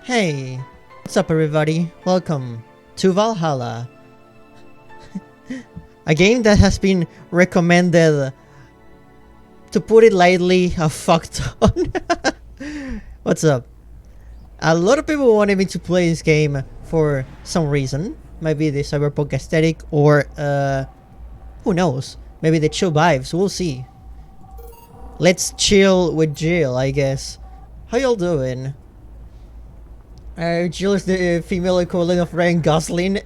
Hey, what's up everybody? Welcome to Valhalla. A game that has been recommended, to put it lightly, a fuck ton. What's up? A lot of people wanted me to play this game for some reason. Maybe the cyberpunk aesthetic or who knows? Maybe the chill vibes, we'll see. Let's chill with Jill, I guess. How y'all doing? Jill is the female equivalent of Ryan Gosling.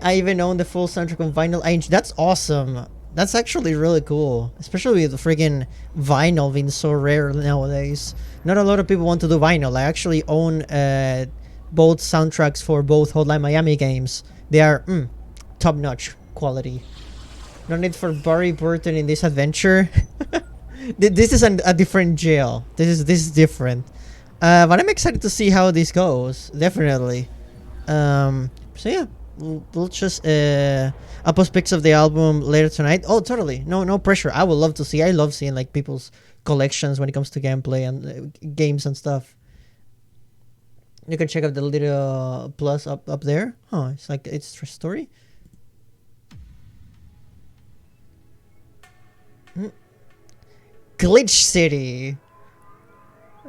I even own the full soundtrack on vinyl. That's awesome. That's actually really cool. Especially with the friggin' vinyl being so rare nowadays. Not a lot of people want to do vinyl. I actually own both soundtracks for both Hotline Miami games. They are top-notch quality. No need for Barry Burton in this adventure. This is a different Jill. This is different. But I'm excited to see how this goes. Definitely. So yeah, we'll just I'll post pics of the album later tonight. Oh, totally. No pressure. I would love to see. I love seeing like people's collections when it comes to gameplay and games and stuff. You can check out the little plus up there. Oh, it's like it's a story. Glitch City.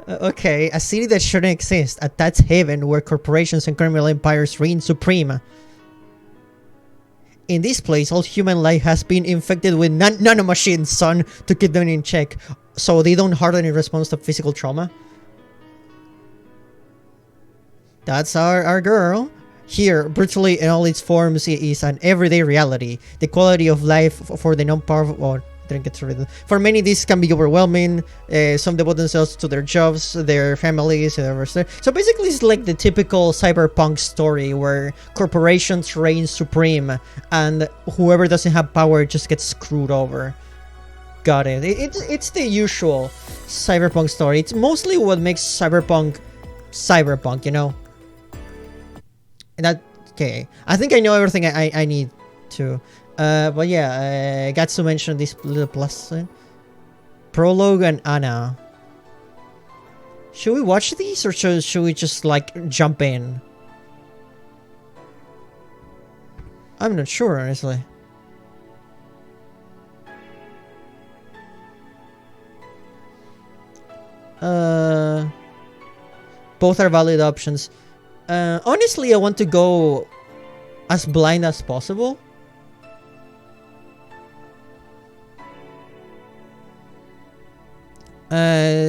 Okay, a city that shouldn't exist. A tax haven where corporations and criminal empires reign supreme. In this place, all human life has been infected with nanomachines, son, to keep them in check, so they don't harden in response to physical trauma. That's our girl. Here, brutally in all its forms, is an everyday reality. The quality of life for the non-powerful... didn't get to read it. For many, this can be overwhelming. Some devote themselves to their jobs, their families, and everything. So basically, it's like the typical cyberpunk story where corporations reign supreme, and whoever doesn't have power just gets screwed over. Got it. It's the usual cyberpunk story. It's mostly what makes cyberpunk, you know. And that okay. I think I know everything I need to. But yeah, I got to mention this little plus thing. Prologue and Anna. Should we watch these or should we just like jump in? I'm not sure, honestly. Both are valid options. Honestly, I want to go as blind as possible.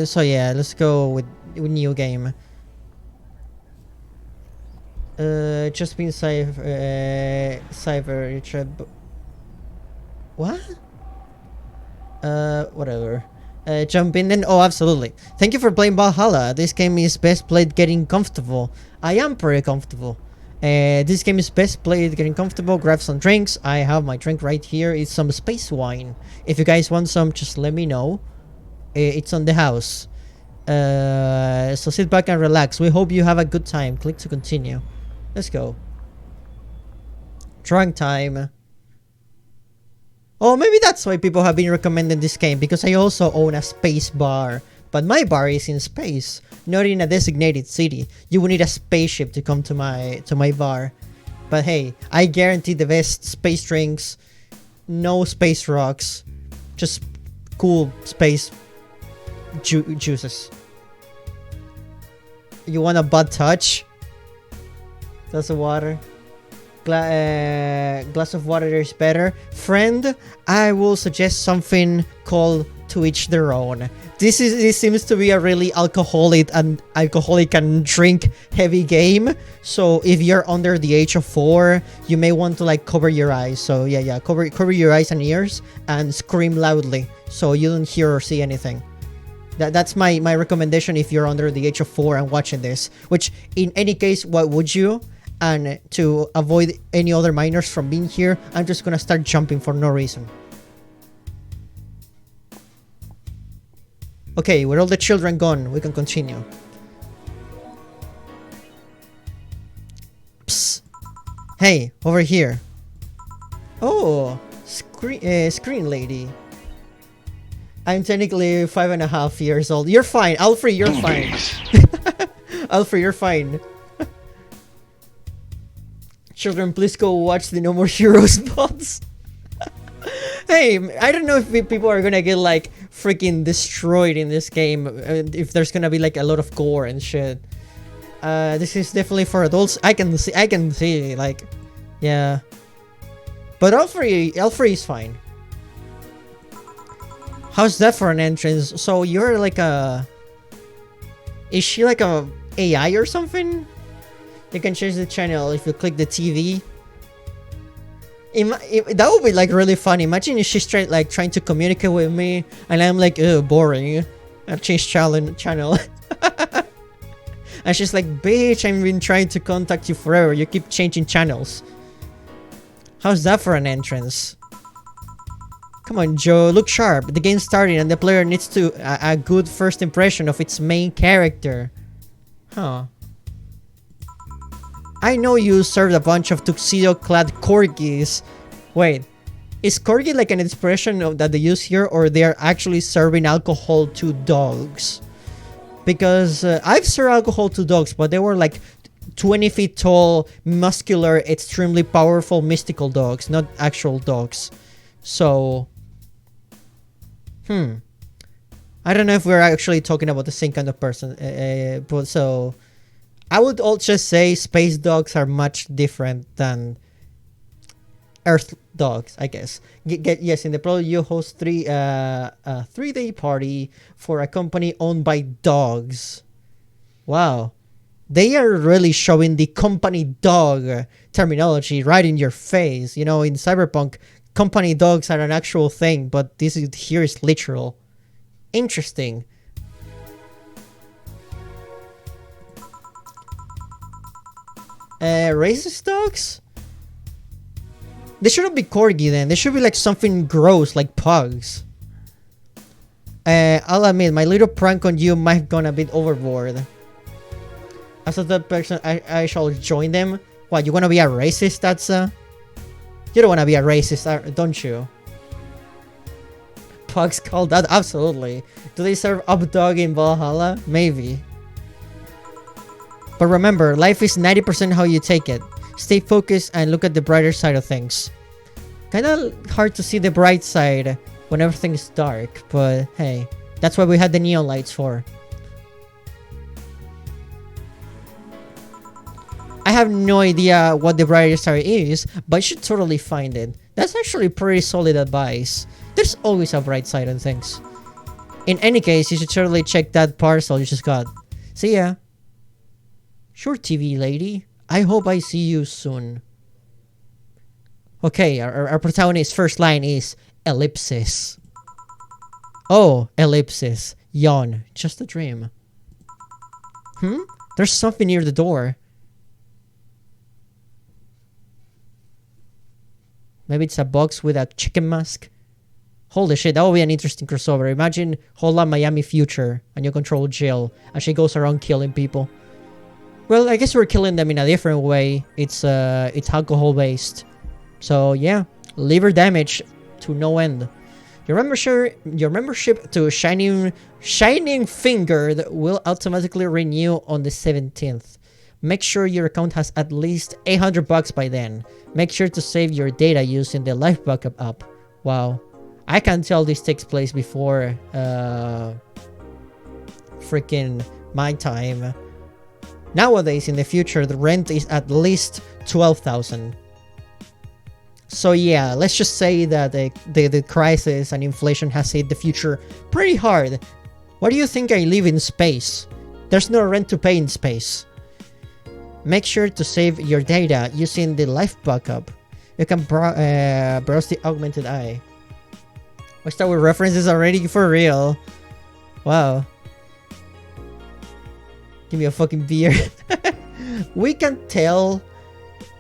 So yeah, let's go with new game. Just been cyber what? Whatever. Jump in then. Oh, absolutely. Thank you for playing Valhalla. This game is best played getting comfortable. I am pretty comfortable. This game is best played getting comfortable. Grab some drinks. I have my drink right here. It's some space wine. If you guys want some, just let me know. It's on the house. So sit back and relax. We hope you have a good time. Click to continue. Let's go. Drunk time. Oh, maybe that's why people have been recommending this game, because I also own a space bar. But my bar is in space, not in a designated city. You will need a spaceship to come to my bar. But hey, I guarantee the best space drinks, no space rocks, just cool space juices. You want a butt touch? Glass of water. Glass of water is better. Friend, I will suggest something called To Each Their Own. This seems to be a really alcoholic and drink heavy game. So if you're under the age of 4, you may want to like cover your eyes. So yeah, cover your eyes and ears and scream loudly so you don't hear or see anything. That's my recommendation if you're under the age of 4 and watching this. Which in any case, what would you? And to avoid any other minors from being here, I'm just gonna start jumping for no reason. Okay, with all the children gone, we can continue. Psst. Hey, over here. screen lady. I'm technically 5.5 years old. You're fine, Alfred. You're fine. Alfred, you're fine. Children, please go watch the No More Heroes mods. Hey, I don't know if people are gonna get like freaking destroyed in this game. If there's gonna be like a lot of gore and shit. This is definitely for adults. I can see, like, yeah. But Alfred is fine. How's that for an entrance? So you're like a... Is she like a AI or something? You can change the channel if you click the TV. That would be like really funny. Imagine if she's like trying to communicate with me and I'm like, ugh, boring. I've changed channel. And she's like, bitch, I've been trying to contact you forever. You keep changing channels. How's that for an entrance? Come on, Joe, look sharp. The game's starting and the player needs to a good first impression of its main character. Huh. I know you served a bunch of tuxedo-clad corgis. Wait, is corgi like an expression that they use here, or they are actually serving alcohol to dogs? Because I've served alcohol to dogs, but they were like 20 feet tall, muscular, extremely powerful, mystical dogs, not actual dogs. So, I don't know if we're actually talking about the same kind of person. But so, I would also say space dogs are much different than Earth dogs, I guess. Yes, in the product you host a 3-day party for a company owned by dogs. Wow. They are really showing the company dog terminology right in your face. You know, in Cyberpunk, company dogs are an actual thing, but this here is literal. Interesting. Racist dogs? They shouldn't be corgi then. They should be like something gross, like pugs. I'll admit, my little prank on you might have gone a bit overboard. As a third person, I shall join them. What, you wanna be a racist, Tatsa? You don't wanna be a racist, don't you? Pugs called that? Absolutely. Do they serve up dog in Valhalla? Maybe. But remember, life is 90% how you take it. Stay focused and look at the brighter side of things. Kinda hard to see the bright side when everything is dark, but hey, that's what we had the neon lights for. I have no idea what the brighter side is, but I should totally find it. That's actually pretty solid advice. There's always a bright side on things. In any case, you should totally check that parcel you just got. See ya. Sure, TV lady. I hope I see you soon. Okay, our protagonist's first line is ellipsis. Oh, ellipsis. Yawn. Just a dream. There's something near the door. Maybe it's a box with a chicken mask. Holy shit, that would be an interesting crossover. Imagine Hola Miami Future and you control Jill as she goes around killing people. Well, I guess we're killing them in a different way. It's alcohol based. So yeah, liver damage to no end. Your membership to Shining Finger will automatically renew on the 17th. Make sure your account has at least $800 by then. Make sure to save your data using the Life Backup app. Wow. I can tell this takes place before freaking my time. Nowadays, in the future, the rent is at least $12,000. So yeah, let's just say that the crisis and inflation has hit the future pretty hard. Why do you think I live in space? There's no rent to pay in space. Make sure to save your data using the Life Backup. You can browse the augmented eye. We start with references already, for real. Wow. Give me a fucking beer. We can tell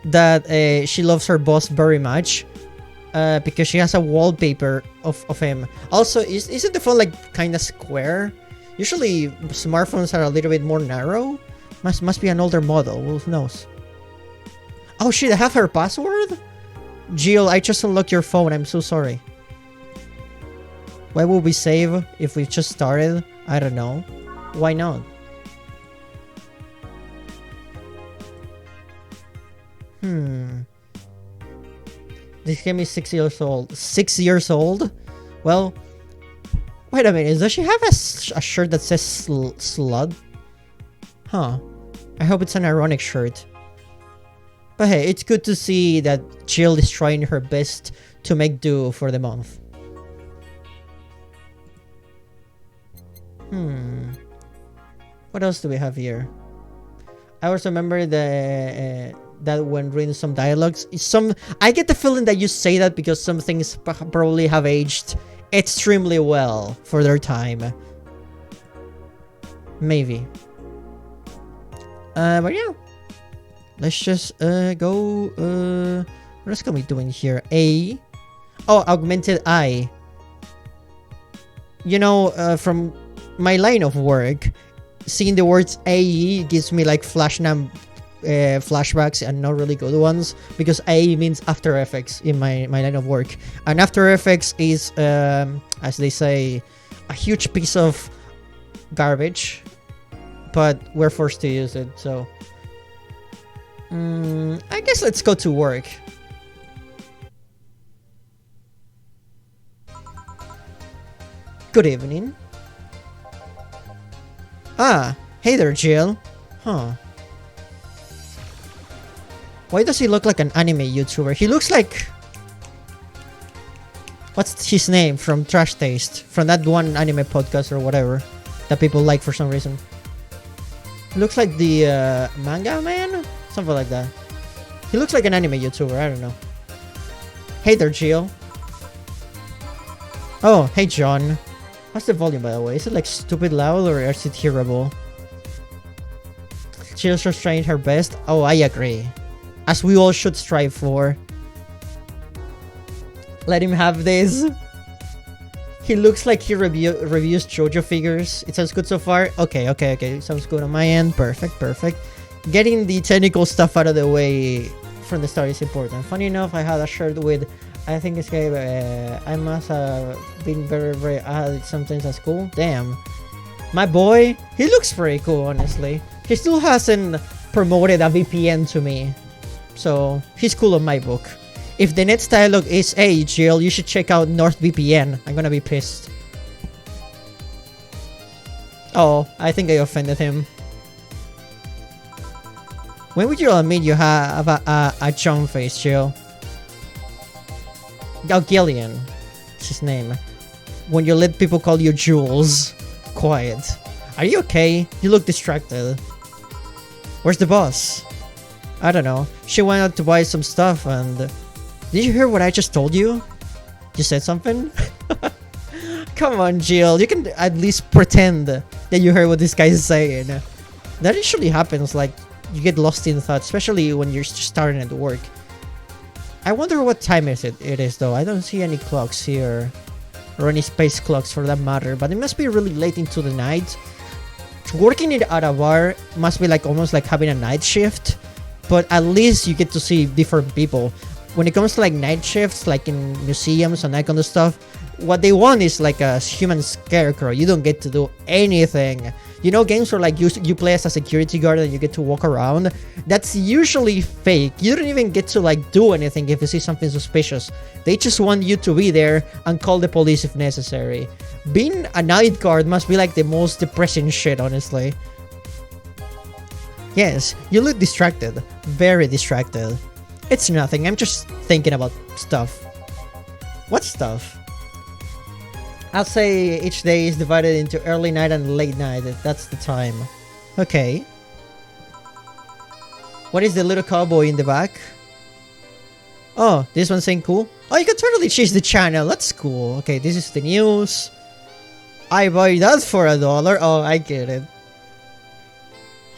that she loves her boss very much. Because she has a wallpaper of him. Also, isn't the phone like kind of square? Usually smartphones are a little bit more narrow. Must be an older model. Who knows? Oh shit, I have her password? Jill, I just unlocked your phone. I'm so sorry. Why would we save if we just started? I don't know. Why not? This game is 6 years old. 6 years old? Well, wait a minute. Does she have a shirt that says slut? Huh. I hope it's an ironic shirt. But hey, it's good to see that Jill is trying her best to make do for the month. What else do we have here? I also remember that when reading some dialogues, I get the feeling that you say that because some things probably have aged extremely well for their time. Maybe. But yeah. Let's just go. What else can we do in here? A. Oh, augmented eye. You know, from my line of work, seeing the words AE gives me like flashbacks and not really good ones, because AE means After Effects in my line of work, and After Effects is, as they say, a huge piece of garbage, but we're forced to use it. So I guess let's go to work. Good evening. Ah, hey there, Jill. Huh. Why does he look like an anime YouTuber? He looks like... What's his name from Trash Taste? From that one anime podcast or whatever that people like for some reason. He looks like the manga man? Something like that. He looks like an anime YouTuber, I don't know. Hey there, Jill. Oh, hey John. What's the volume, by the way? Is it like stupid loud or is it hearable? Jill's just trying her best. Oh, I agree. As we all should strive for. Let him have this. He looks like he reviews JoJo figures. It sounds good so far. Okay. Sounds good on my end. Perfect. Getting the technical stuff out of the way from the start is important. Funny enough, I had a shirt with... I think it's I must have been very sometimes at school. Damn. My boy, he looks pretty cool, honestly. He still hasn't promoted a VPN to me. So, he's cool on my book. If the next dialogue is, hey Jill, you should check out NordVPN, I'm gonna be pissed. Oh, I think I offended him. When would you admit you have a John face, Jill? Oh, Gillian. It's his name. When you let people call you Jules. Quiet. Are you okay? You look distracted. Where's the boss? I don't know. She went out to buy some stuff and... Did you hear what I just told you? You said something? Come on, Jill. You can at least pretend that you heard what this guy is saying. That usually happens, like, you get lost in thought, especially when you're just starting at work. I wonder what time it is though. I don't see any clocks here. Or any space clocks for that matter. But it must be really late into the night. Working at a bar must be like almost like having a night shift. But at least you get to see different people. When it comes to like night shifts, like in museums and that kind of stuff, what they want is like a human scarecrow. You don't get to do anything. You know, games where like you play as a security guard and you get to walk around? That's usually fake. You don't even get to like do anything if you see something suspicious. They just want you to be there and call the police if necessary. Being a night guard must be like the most depressing shit, honestly. Yes, you look distracted. Very distracted. It's nothing, I'm just thinking about stuff. What stuff? I'll say each day is divided into early night and late night. That's the time. Okay. What is the little cowboy in the back? Oh, this one's saying cool. Oh, you can totally change the channel. That's cool. Okay, this is the news. I buy that for $1. Oh, I get it.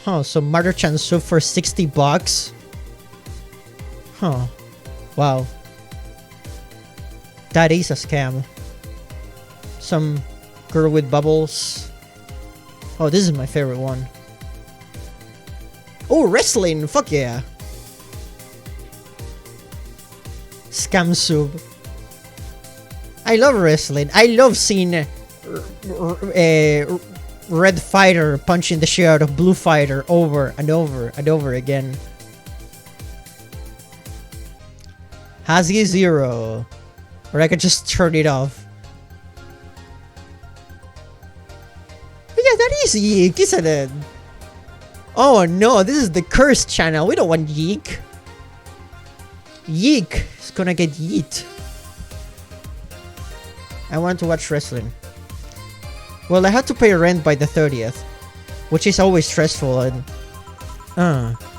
Huh, so Murder-chan soup for 60 bucks? Huh. Wow. That is a scam. Some girl with bubbles. Oh, this is my favorite one. Oh, wrestling! Fuck yeah! scam soup. I love wrestling. I love seeing red fighter punching the shit out of blue fighter over and over and over again. Husky 0. Or I could just turn it off. Yeah, that is Yeek, isn't it? Oh no, this is the cursed channel. We don't want Yeek. Yeek is gonna get yeet. I want to watch wrestling. Well, I had to pay rent by the 30th, which is always stressful. And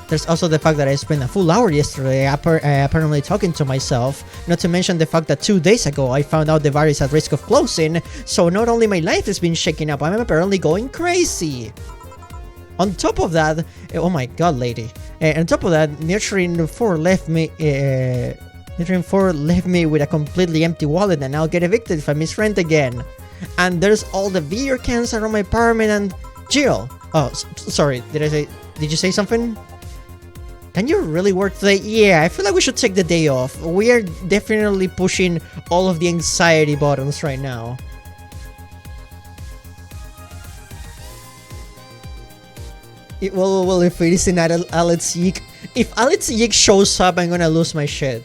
there's also the fact that I spent a full hour yesterday apparently talking to myself. Not to mention the fact that 2 days ago I found out the bar is at risk of closing. So not only my life has been shaking up, I'm apparently going crazy. On top of that, oh my god, lady. On top of that, Nurturing 4 left me with a completely empty wallet, and I'll get evicted if I miss rent again. And there's all the beer cans around my apartment and Jill. Oh, sorry. Did you say something? Can you really work today? Yeah, I feel like we should take the day off. We are definitely pushing all of the anxiety buttons right now. Well, if it isn't Alex Yeek. If Alex Yeek shows up, I'm gonna lose my shit.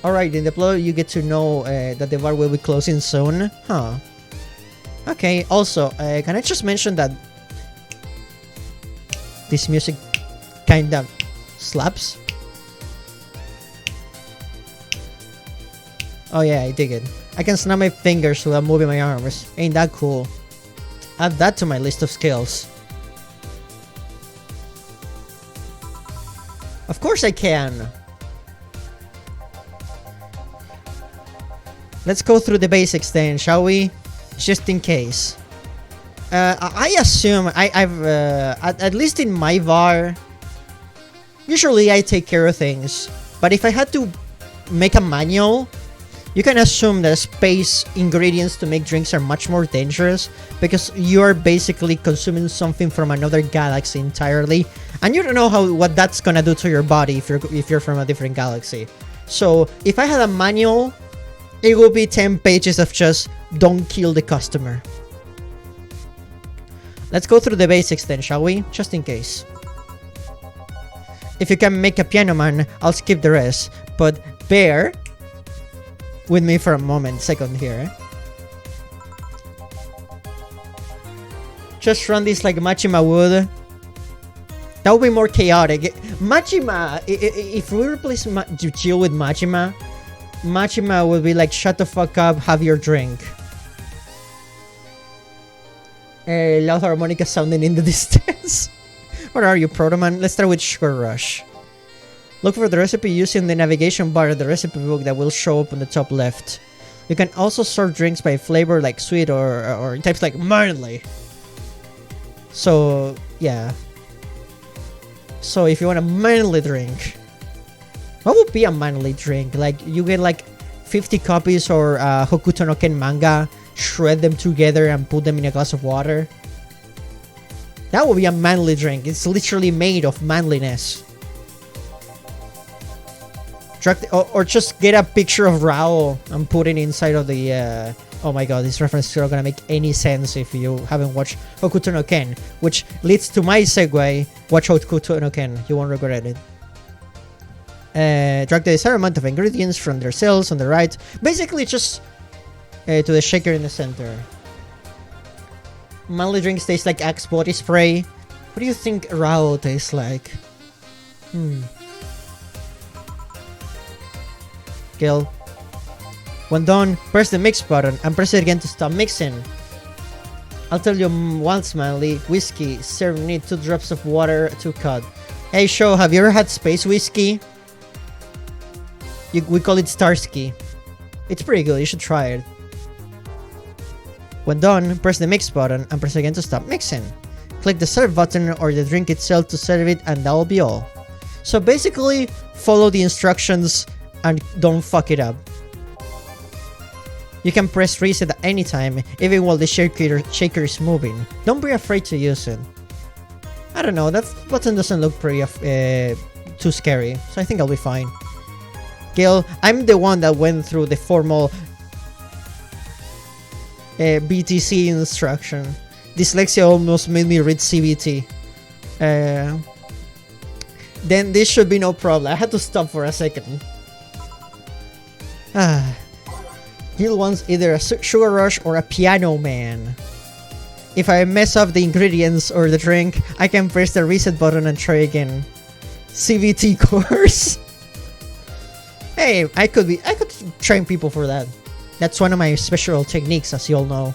Alright, in the plot you get to know that the bar will be closing soon. Huh. Okay, also, can I just mention that this music kinda slaps? Oh yeah, I dig it. I can snap my fingers without moving my arms. Ain't that cool? Add that to my list of skills. Of course I can! Let's go through the basics then, shall we? Just in case. I assume I've at least in my bar, usually I take care of things. But if I had to make a manual, you can assume that space ingredients to make drinks are much more dangerous because you are basically consuming something from another galaxy entirely, and you don't know what that's gonna do to your body if you're from a different galaxy. So if I had a manual, it would be 10 pages of just don't kill the customer. Let's go through the basics then, shall we? Just in case. If you can make a piano man, I'll skip the rest, but bear with me for a second here. Just run this like Machima would. That would be more chaotic. Machima, if we replace Jill with Machima, Machima would be like, shut the fuck up, have your drink. Loud harmonica sounding in the distance. Where are you, Protoman? Let's start with Sugar Rush. Look for the recipe using the navigation bar of the recipe book that will show up on the top left. You can also sort drinks by flavor like sweet or types like manly. So, yeah. So if you want a manly drink, what would be a manly drink? Like, you get like 50 copies or Hokuto no Ken manga, shred them together and put them in a glass of water. That would be a manly drink. It's literally made of manliness. Or just get a picture of Rao and put it inside of the... oh my god, this reference is not gonna make any sense if you haven't watched Hokuto no Ken. Which leads to my segue. Watch Hokuto no Ken. You won't regret it. Drag the desired amount of ingredients from their cells on the right. Basically just to the shaker in the center. Manly drinks taste like Axe body spray. What do you think Rao tastes like? Gil. When done, press the mix button and press it again to stop mixing. I'll tell you once, manly. Whiskey. Serve need 2 drops of water to cut. Hey, Sho, have you ever had space whiskey? We call it Starsky. It's pretty good, you should try it. When done, press the mix button and press again to stop mixing. Click the serve button or the drink itself to serve it, and that will be all. So basically, follow the instructions and don't fuck it up. You can press reset at any time, even while the shaker is moving. Don't be afraid to use it. I don't know, that button doesn't look pretty too scary, so I think I'll be fine. Gil, I'm the one that went through the formal BTC instruction. Dyslexia almost made me read CBT. Then this should be no problem. I had to stop for a second. Gil wants either a sugar rush or a piano man. If I mess up the ingredients or the drink, I can press the reset button and try again. CBT course. Hey, I could train people for that. That's one of my special techniques, as you all know.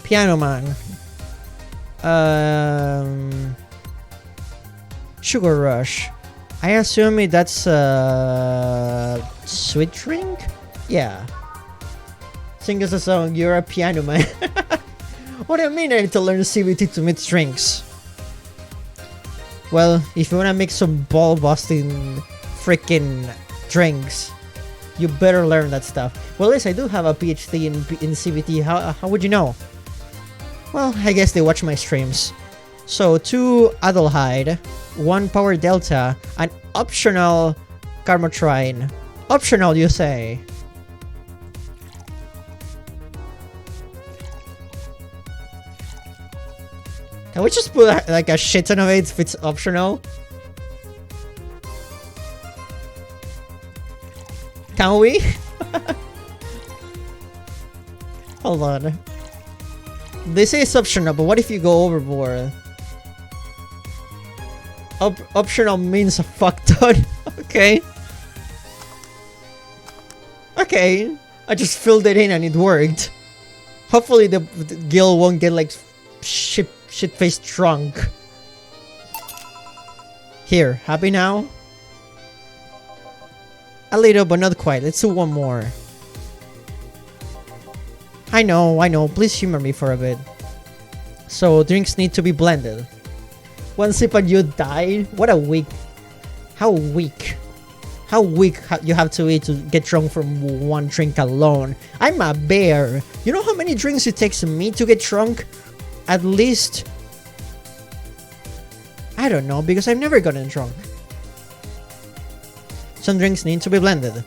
Piano man. Sugar rush. I assume that's a sweet drink? Yeah. Sing us a song, you're a piano man. What do you mean I need to learn CBT to mix drinks? Well, if you wanna make some ball-busting freaking drinks, you better learn that stuff. Well, yes, I do have a PhD in CBT. How would you know? Well, I guess they watch my streams. So, 2 Adelhyde, 1 Power Delta, an optional Karmotrine. Optional, you say? Can we just put like a shit ton of it if it's optional? Can we? Hold on. They say it's optional, but what if you go overboard? Optional means a fuck ton. Okay. Okay. I just filled it in and it worked. Hopefully the Gil won't get like shit-faced drunk. Here, happy now? A little, but not quite. Let's do one more. I know. Please humor me for a bit. So, drinks need to be blended. 1 sip and you die? What a weak... How weak. How weak you have to eat to get drunk from 1 drink alone. I'm a bear. You know how many drinks it takes me to get drunk? At least... I don't know, because I've never gotten drunk. Some drinks need to be blended.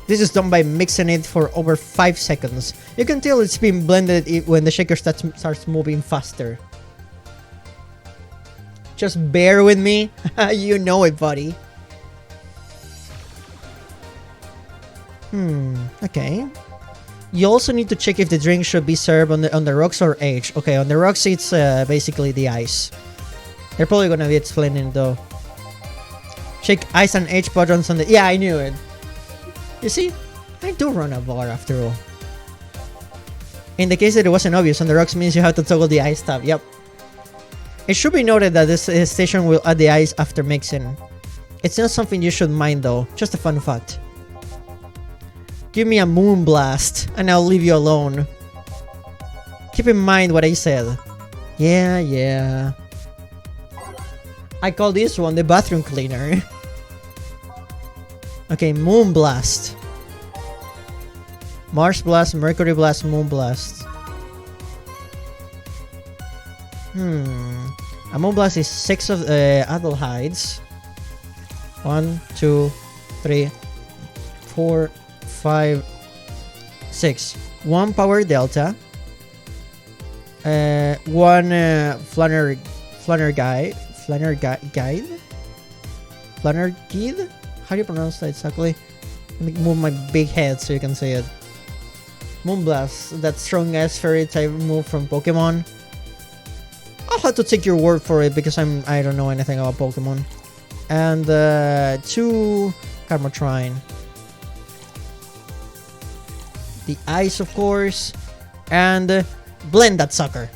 This is done by mixing it for over 5 seconds. You can tell it's being blended when the shaker starts moving faster. Just bear with me. You know it, buddy. Okay. You also need to check if the drink should be served on the rocks or aged. Okay, on the rocks it's basically the ice. They're probably gonna be explaining though. Check ice and age buttons on the... Yeah, I knew it. You see? I do run a bar after all. In the case that it wasn't obvious, on the rocks means you have to toggle the ice tab. Yep. It should be noted that this station will add the ice after mixing. It's not something you should mind though. Just a fun fact. Give me a moon blast and I'll leave you alone. Keep in mind what I said. Yeah. I call this one the bathroom cleaner. Okay, moon blast. Mars blast, Mercury blast, moon blast. A moon blast is 6 of Adelhydes. 1, 2, 3, 4, 5, 6. 1 power delta. 1 flanner guide. How do you pronounce that exactly? Let me move my big head so you can say it. Moonblast, that strong ass fairy type move from Pokemon. I'll have to take your word for it because I don't know anything about Pokemon. And 2 Karmotrine. The ice, of course. And blend that sucker.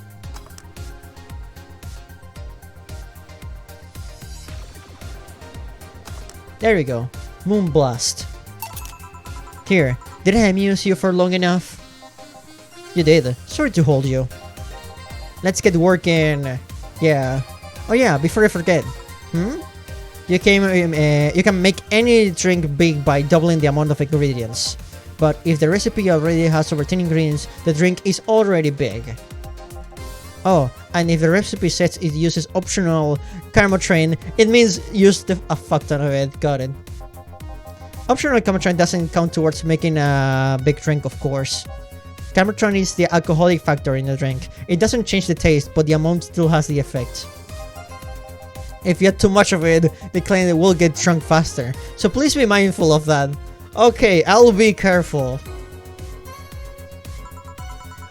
There we go. Moonblast. Here, did I amuse you for long enough? You did. Sorry to hold you. Let's get working. Yeah. Oh yeah, before I forget. You can make any drink big by doubling the amount of ingredients. But if the recipe already has over 10 ingredients, the drink is already big. Oh, and if the recipe says it uses optional Karmotrine, it means use a fuck ton of it. Got it. Optional Camatron doesn't count towards making a big drink, of course. Camatron is the alcoholic factor in the drink. It doesn't change the taste, but the amount still has the effect. If you have too much of it, the client will get drunk faster. So please be mindful of that. Okay, I'll be careful.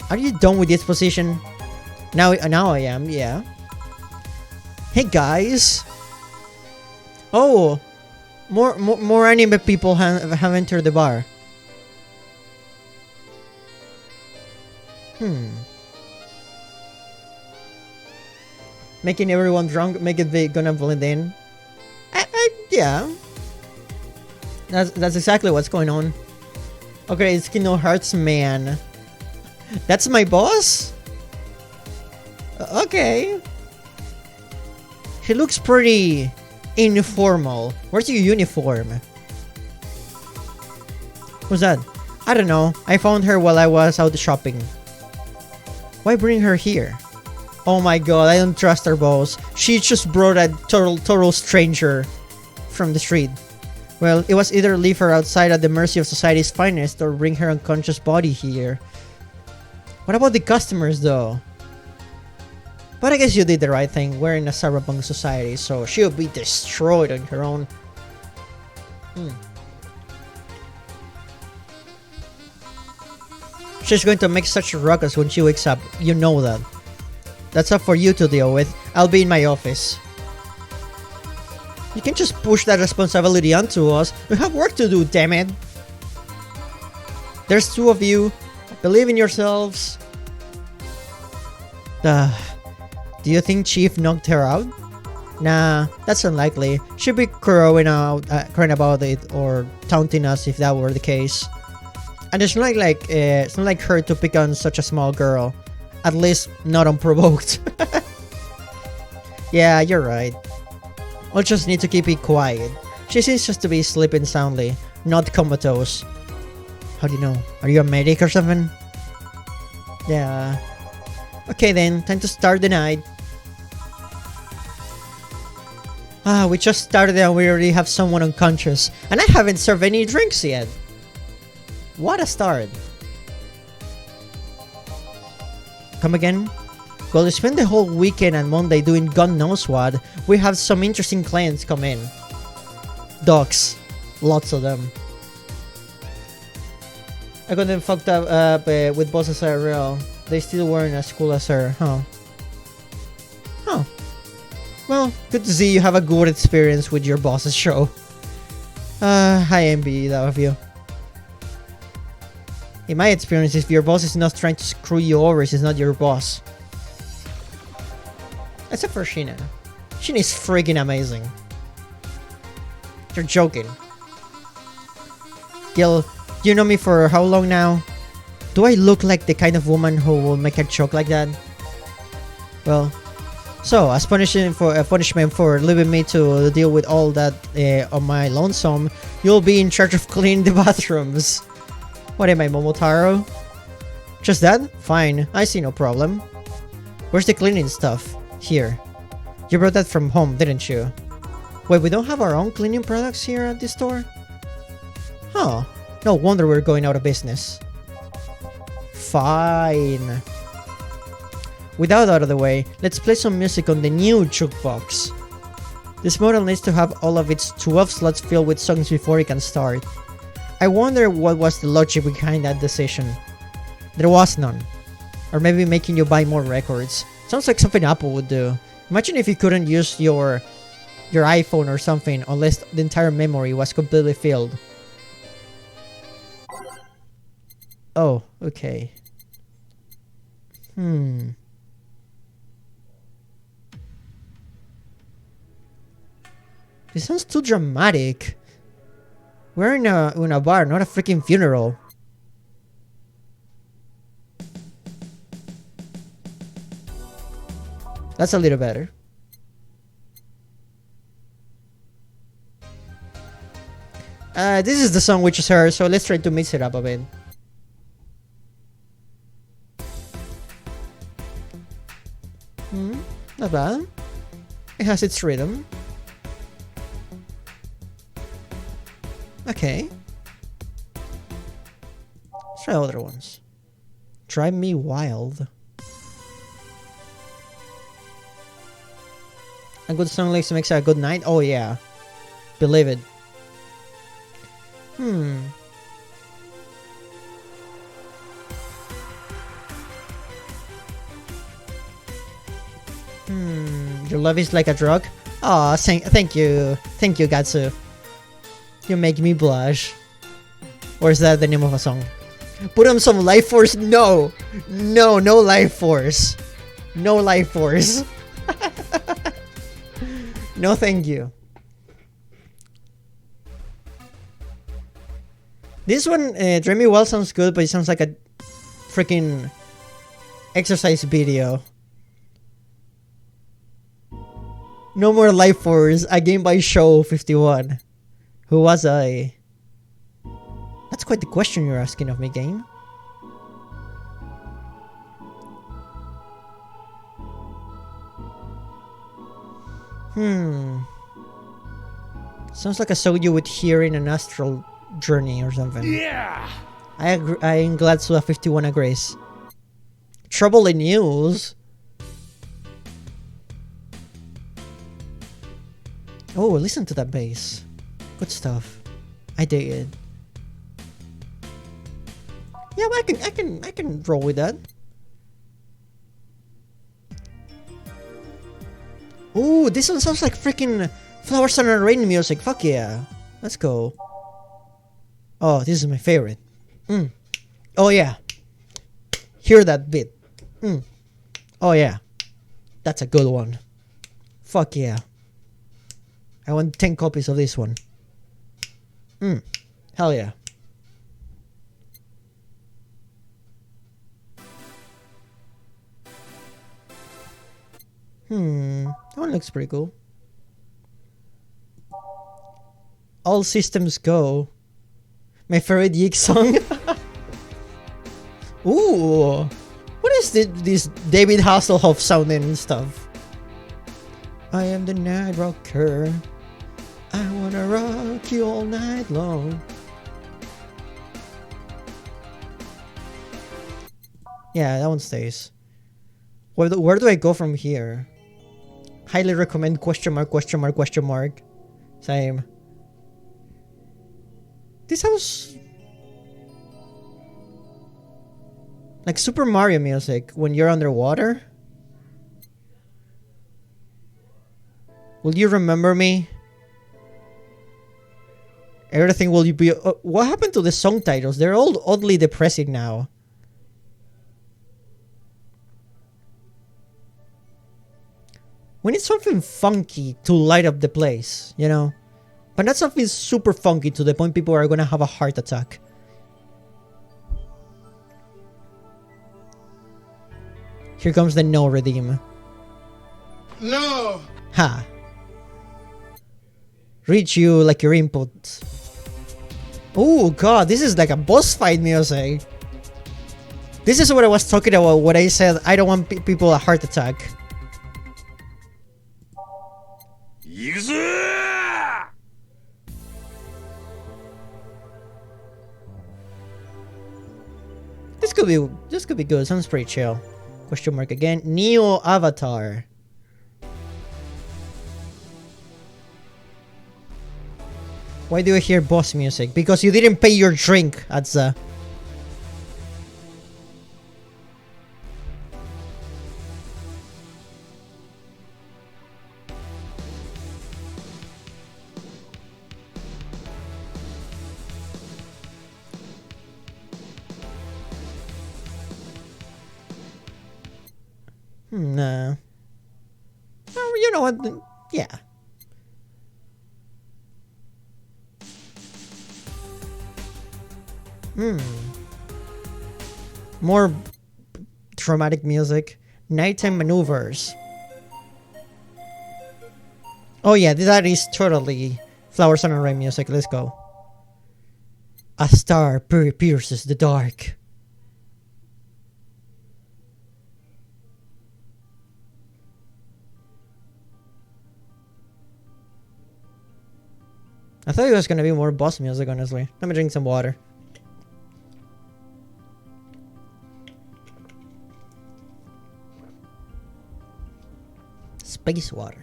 Are you done with this position? Now I am, yeah. Hey guys. Oh, more anime people have entered the bar. Making everyone drunk, make it be gonna blend in. Yeah. That's exactly what's going on. Okay, it's Kingdom Hearts man. That's my boss? Okay. He looks pretty informal. Where's your uniform? Who's that? I don't know. I found her while I was out shopping. Why bring her here? Oh my god, I don't trust her boss. She just brought a total stranger from the street. Well, it was either leave her outside at the mercy of society's finest or bring her unconscious body here. What about the customers though? But I guess you did the right thing. We're in a cyberpunk society, so she'll be destroyed on her own. She's going to make such a ruckus when she wakes up. You know that. That's up for you to deal with. I'll be in my office. You can't just push that responsibility onto us. We have work to do, damn it. There's two of you. Believe in yourselves. Do you think Chief knocked her out? Nah, that's unlikely. She'd be crying about it or taunting us if that were the case. And it's not like her to pick on such a small girl. At least not unprovoked. Yeah, you're right. We'll just need to keep it quiet. She seems just to be sleeping soundly, not comatose. How do you know? Are you a medic or something? Yeah. Okay then, time to start the night. We just started and we already have someone unconscious. And I haven't served any drinks yet. What a start. Come again? Well, we spent the whole weekend and Monday doing God knows what. We have some interesting clients come in. Dogs. Lots of them. I got them fucked up with bosses IRL. They still weren't as cool as her, huh? Huh. Well, good to see you have a good experience with your boss's show. I envy that of you. In my experience, if your boss is not trying to screw you over, she's not your boss. Except for Sheena. Sheena is freaking amazing. You're joking. Gil, you know me for how long now? Do I look like the kind of woman who will make a joke like that? Well, so as punishment for leaving me to deal with all that on my lonesome, you'll be in charge of cleaning the bathrooms. What am I, Momotaro? Just that? Fine, I see no problem. Where's the cleaning stuff? Here. You brought that from home, didn't you? Wait, we don't have our own cleaning products here at this store? Huh. No wonder we're going out of business. Fine. With that out of the way, let's play some music on the new jukebox. This model needs to have all of its 12 slots filled with songs before it can start. I wonder what was the logic behind that decision. There was none. Or maybe making you buy more records. Sounds like something Apple would do. Imagine if you couldn't use your iPhone or something unless the entire memory was completely filled. Oh, okay. This sounds too dramatic. We're in a bar, not a freaking funeral. That's a little better. This is the song which is her, so let's try to mix it up a bit. Not bad. It has its rhythm. Okay. Let's try other ones. Drive Me Wild. A good song makes a good night? Oh yeah. Believe it. Your love is like a drug? Aw, thank you. Thank you, Gatsu. You make me blush. Or is that the name of a song? Put on some life force? No! No, no life force. No life force. No, thank you. This one, Dreamy Well sounds good, but it sounds like a freaking exercise video. No more life force. A game by Show 51. Who was I? That's quite the question you're asking of me, game. Sounds like a song you would hear in an astral journey or something. Yeah. I agree. I'm glad Suda 51 agrees. Troubling news. Oh, listen to that bass. Good stuff. I dig it. Yeah, but I can roll with that. Ooh, this one sounds like freaking Flower Sun and Rain music. Fuck yeah. Let's go. Oh, this is my favorite. Oh yeah. Hear that bit. Oh yeah. That's a good one. Fuck yeah. I want 10 copies of this one. Hell yeah. That one looks pretty cool. All Systems Go. My favorite Yeek song. Ooh. What is this David Hasselhoff sounding stuff? I am the night rocker. I wanna rock you all night long. Yeah, that one stays. Where do I go from here? Highly recommend question mark, question mark, question mark. Same. This sounds like Super Mario music when you're underwater. Will you remember me? Everything will you be... what happened to the song titles? They're all oddly depressing now. We need something funky to light up the place, you know? But not something super funky to the point people are gonna have a heart attack. Here comes the no redeem. No. Ha. Reach you like your input. Oh god, this is like a boss fight music. This is what I was talking about when I said I don't want people a heart attack. This could be good. Sounds pretty chill. Question mark again. Neo Avatar. Why do I hear boss music? Because you didn't pay your drink, Adza. Nah. Oh, you know what? Yeah. More dramatic music. Nighttime maneuvers. Oh yeah, that is totally Flower, Sun and Rain music. Let's go. A star pierces the dark. I thought it was gonna be more boss music, honestly. Let me drink some water. Space water.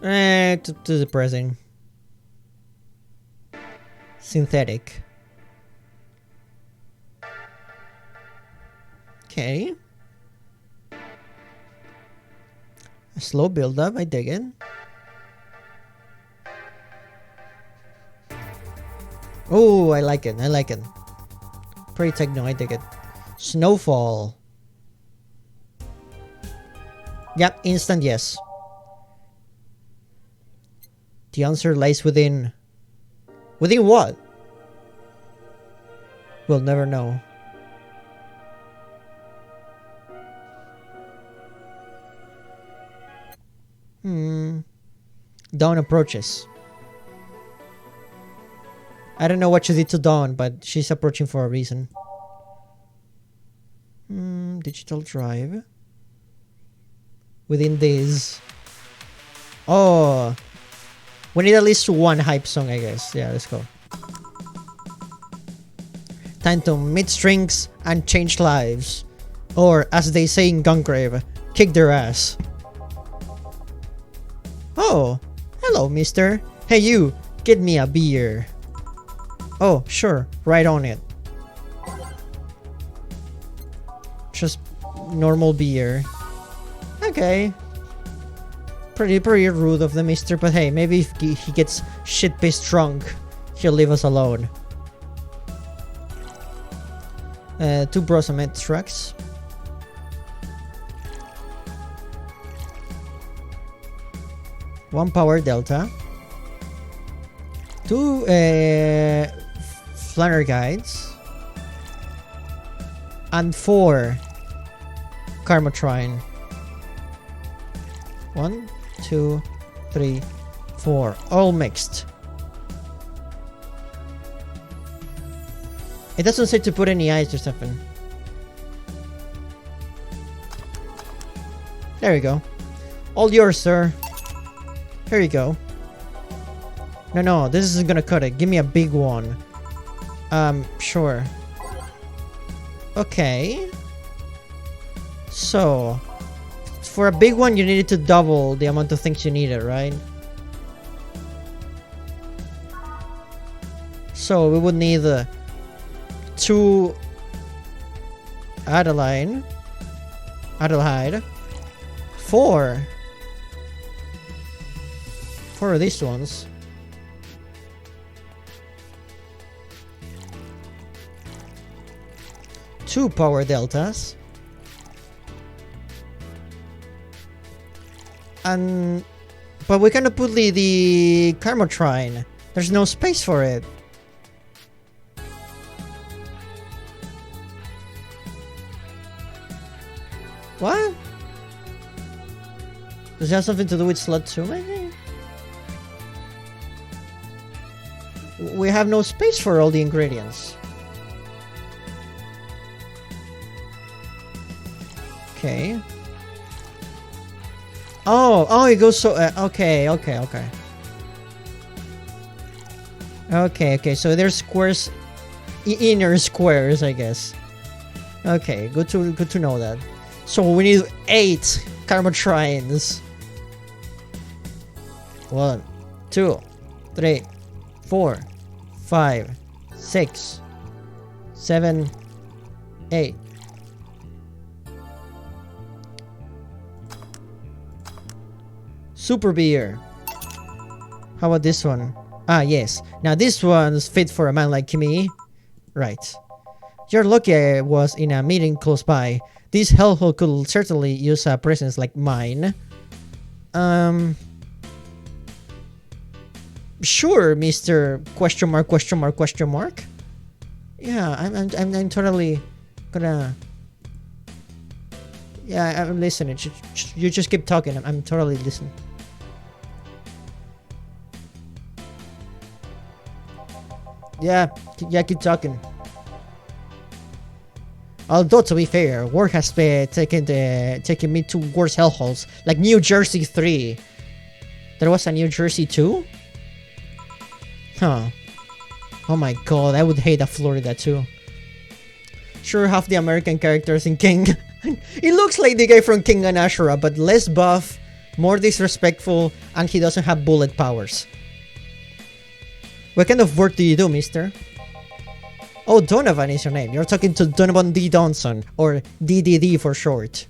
Too depressing. Synthetic. Okay. A slow build up, I dig it. Oh, I like it. I like it. Pretty techno, I dig it. Snowfall. Yep, instant yes. The answer lies within. Within what? We'll never know. Dawn approaches. I don't know what she did to Dawn, but she's approaching for a reason. Digital drive. Within this. Oh. We need at least one hype song, I guess. Yeah, let's go. Time to meet strings and change lives. Or, as they say in Gungrave, kick their ass. Oh, hello, mister. Hey, you, get me a beer. Oh, sure, right on it. Just normal beer. Okay. Pretty rude of the mister, but hey, maybe if he gets shit-pissed drunk, he'll leave us alone. 2 Brosomet tracks. One power delta. 2 flanner guides. And 4 Karmotrine. 1, 2, 3, 4. All mixed. It doesn't say to put any ice or something. There you go. All yours, sir. Here you go. No, this isn't gonna cut it. Give me a big one. Sure. Okay. So, for a big one, you needed to double the amount of things you needed, right? So, we would need 2 Adeline. Adelheid. 4 of these ones. 2 power deltas. But we cannot put the Karmotrine. There's no space for it. What? Does it have something to do with slot 2, maybe? We have no space for all the ingredients. Okay. Oh, it goes so... okay. Okay, so there's squares... inner squares, I guess. Okay, good to know that. So we need 8 Karmotrines. 1, 2, 3, 4, 5, 6, 7, 8. Super beer. How about this one? Ah, yes. Now this one's fit for a man like me. Right. You're lucky I was in a meeting close by. This hellhole could certainly use a presence like mine. Sure, Mr. Question mark. Yeah, I'm totally gonna... Yeah, I'm listening. You just keep talking. I'm totally listening. Yeah, keep talking. Although to be fair, work has been taken me to worse hellholes, like New Jersey 3. There was a New Jersey 2? Huh. Oh my god, I would hate a Florida too. Sure, half the American characters in King. He looks like the guy from King and Ashura, but less buff, more disrespectful, and he doesn't have bullet powers. What kind of work do you do, mister? Oh, Donovan is your name. You're talking to Donovan D. Donson, or DDD for short.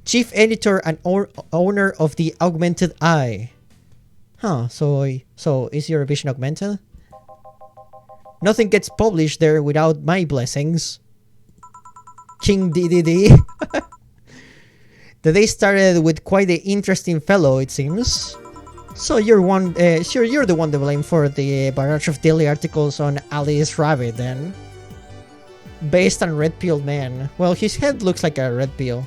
Chief Editor and owner of the Augmented Eye. Huh, so is your vision augmented? Nothing gets published there without my blessings. King DDD. The day started with quite an interesting fellow, it seems. So you're you're the one to blame for the barrage of daily articles on Alice Rabbit, then. Based on Red Pill Man. Well, his head looks like a red pill.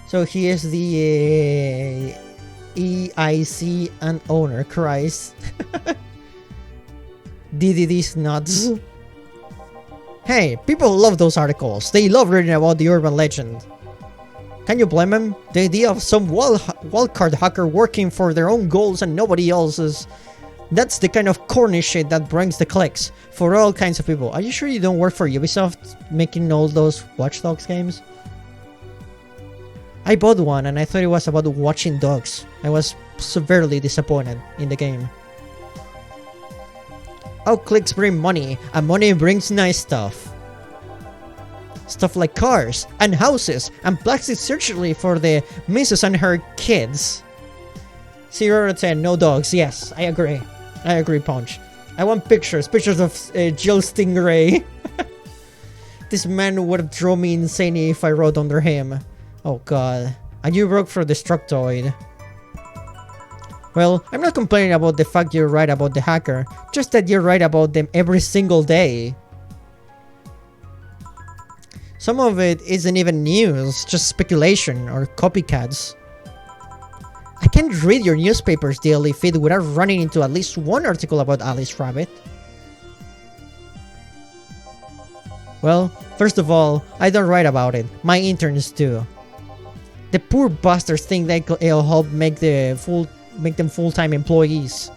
So he is the EIC and owner. Christ. DDD's nuts. Hey, people love those articles. They love reading about the urban legend. Can you blame them? The idea of some wildcard hacker working for their own goals and nobody else's. That's the kind of corny shit that brings the clicks for all kinds of people. Are you sure you don't work for Ubisoft making all those Watch Dogs games? I bought one and I thought it was about watching dogs. I was severely disappointed in the game. Oh, clicks bring money, and money brings nice stuff. Stuff like cars, and houses, and plastic surgery for the missus and her kids. 0 out of 10, no dogs. Yes, I agree. I agree, Punch. I want pictures of Jill Stingray. This man would have drove me insane if I rode under him. Oh god. And you broke for Destructoid. Well, I'm not complaining about the fact you're right about the hacker, just that you're right about them every single day. Some of it isn't even news, just speculation or copycats. I can't read your newspaper's daily feed without running into at least one article about Alice Rabbit. Well, first of all, I don't write about it, my interns do. The poor bastards think it'll help make them full-time employees.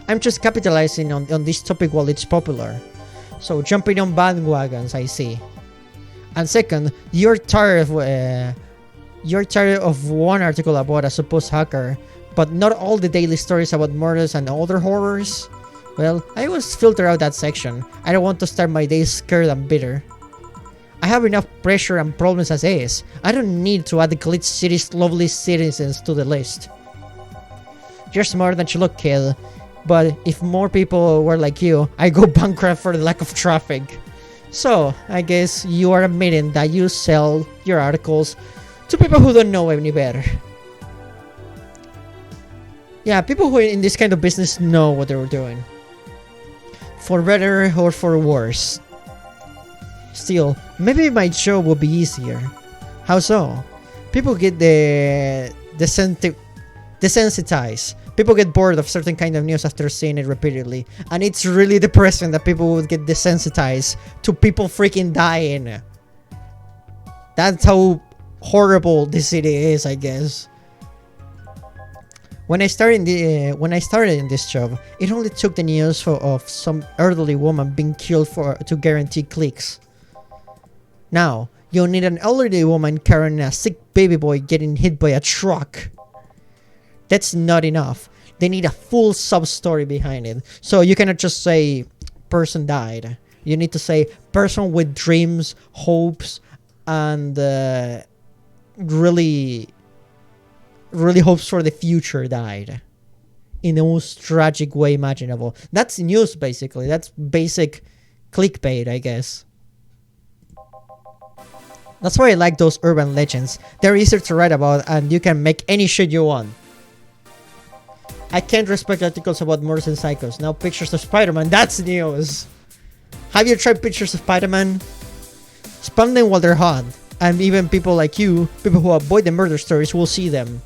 I'm just capitalizing on this topic while it's popular. So jumping on bandwagons, I see. And second, you're tired of one article about a supposed hacker, but not all the daily stories about murders and other horrors? Well, I always filter out that section. I don't want to start my day scared and bitter. I have enough pressure and problems as is. I don't need to add the Glitch City's lovely citizens to the list. You're smarter than you look, kid. But if more people were like you, I'd go bankrupt for the lack of traffic. So, I guess you are admitting that you sell your articles to people who don't know any better. Yeah, people who in this kind of business know what they were doing. For better or for worse. Still, maybe my job would be easier. How so? People get desensitized. People get bored of certain kind of news after seeing it repeatedly. And it's really depressing that people would get desensitized to people freaking dying. That's how horrible this city is, I guess. When I started in this job, it only took the news of some elderly woman being killed to guarantee clicks. Now, you need an elderly woman carrying a sick baby boy getting hit by a truck. That's not enough. They need a full sub-story behind it. So you cannot just say, person died. You need to say, person with dreams, hopes, and really hopes for the future died. In the most tragic way imaginable. That's news, basically. That's basic clickbait, I guess. That's why I like those urban legends. They're easier to write about, and you can make any shit you want. I can't respect articles about murders and psychos. Now pictures of Spider-Man, that's news! Have you tried pictures of Spider-Man? Spam them while they're hot. And even people like you, people who avoid the murder stories, will see them.